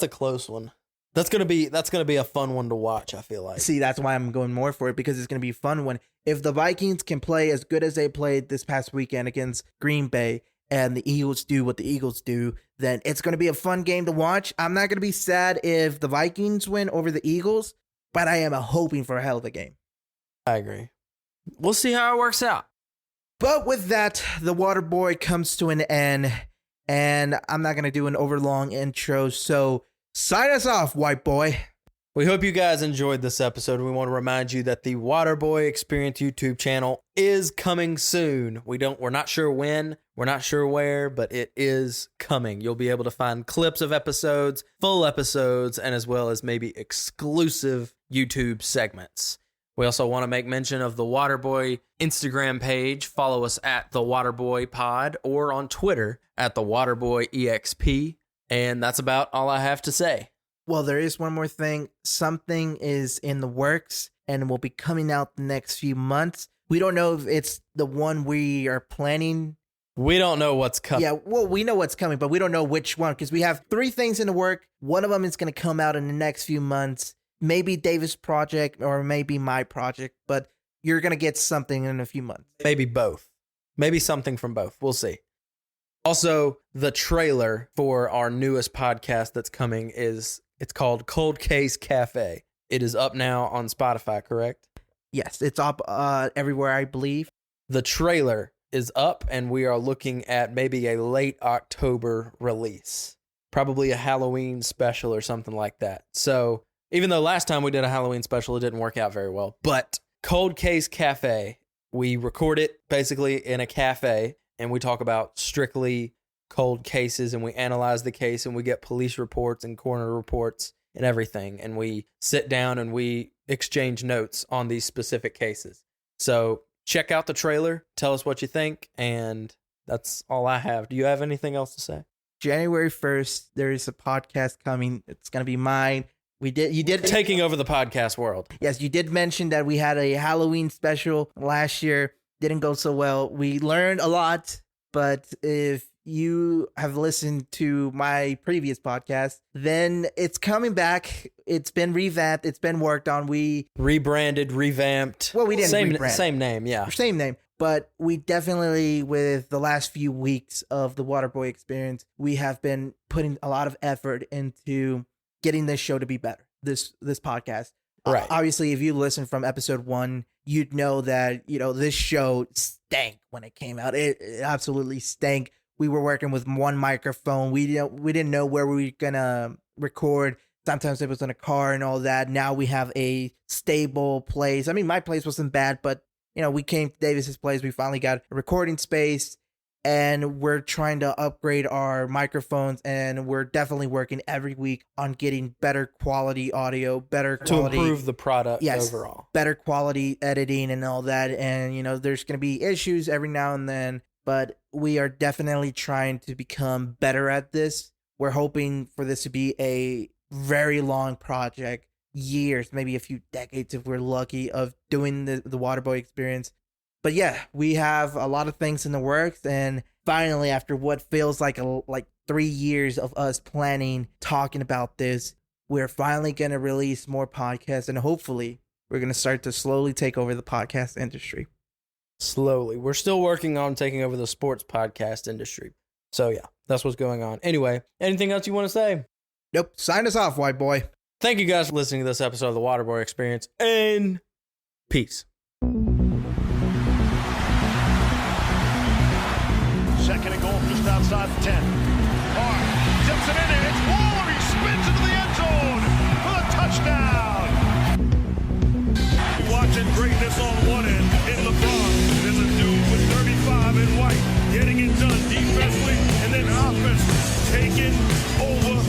a close one. That's gonna be a fun one to watch, I feel like. See, that's why I'm going more for it, because it's gonna be a fun one. If the Vikings can play as good as they played this past weekend against Green Bay, and the Eagles do what the Eagles do, then it's gonna be a fun game to watch. I'm not gonna be sad if the Vikings win over the Eagles, but I am hoping for a hell of a game. I agree. We'll see how it works out. But with that, the Waterboy comes to an end, and I'm not gonna do an overlong intro, so sign us off, white boy. We hope you guys enjoyed this episode. We want to remind you that the Waterboy Experience YouTube channel is coming soon. We're not sure when, we're not sure where, but it is coming. You'll be able to find clips of episodes, full episodes, and as well as maybe exclusive YouTube segments. We also want to make mention of the Waterboy Instagram page. Follow us at the Waterboy Pod or on Twitter at the Waterboy EXP. And that's about all I have to say. Well, there is one more thing. Something is in the works and will be coming out the next few months. We don't know if it's the one we are planning. We don't know what's coming. Yeah, well, we know what's coming, but we don't know which one because we have 3 things in the work. One of them is going to come out in the next few months. Maybe Davis' project or maybe my project, but you're going to get something in a few months. Maybe both. Maybe something from both. We'll see. Also, the trailer for our newest podcast that's coming is It's called Cold Case Cafe. It is up now on Spotify, correct? Yes, it's up everywhere, I believe. The trailer is up, and we are looking at maybe a late October release. Probably a Halloween special or something like that. So even though last time we did a Halloween special, it didn't work out very well. But Cold Case Cafe, we record it basically in a cafe, and we talk about strictly cold cases, and we analyze the case, and we get police reports and coroner reports and everything. And we sit down and we exchange notes on these specific cases. So check out the trailer, tell us what you think, and that's all I have. Do you have anything else to say? January 1st, there is a podcast coming. It's going to be mine. You did Taking over the podcast world. Yes, you did mention that we had a Halloween special last year. Didn't go so well. We learned a lot, but if you have listened to my previous podcast, then it's coming back. It's been revamped. It's been worked on. We rebranded, revamped. Well, we didn't rebrand. Same name, yeah. Same name. But we definitely, with the last few weeks of the Waterboy Experience, we have been putting a lot of effort into getting this show to be better, this podcast. Right. Obviously, if you listen from episode 1, you'd know that, this show stank when it came out. It absolutely stank. We were working with one microphone. We didn't know where we were going to record. Sometimes it was in a car and all that. Now we have a stable place. I mean, my place wasn't bad, but we came to Davis's place. We finally got a recording space, and we're trying to upgrade our microphones, and we're definitely working every week on getting better quality audio, better quality to improve the product overall. Better quality editing and all that. And, there's going to be issues every now and then, but we are definitely trying to become better at this. We're hoping for this to be a very long project. Years, maybe a few decades if we're lucky, of doing the Waterboy Experience. But yeah, we have a lot of things in the works, and finally, after what feels like 3 years of us planning, talking about this, we're finally going to release more podcasts, and hopefully we're going to start to slowly take over the podcast industry. Slowly. We're still working on taking over the sports podcast industry. So yeah, that's what's going on. Anyway, anything else you want to say? Nope. Sign us off, white boy. Thank you guys for listening to this episode of the Waterboy Experience, and peace. Second and goal just outside the 10. Hart tips it in, and it's Waller. He spins into the end zone for the touchdown. You're watching greatness on one end. In LeBron, there's a dude with 35 in white getting it done defensively, and then offense taking over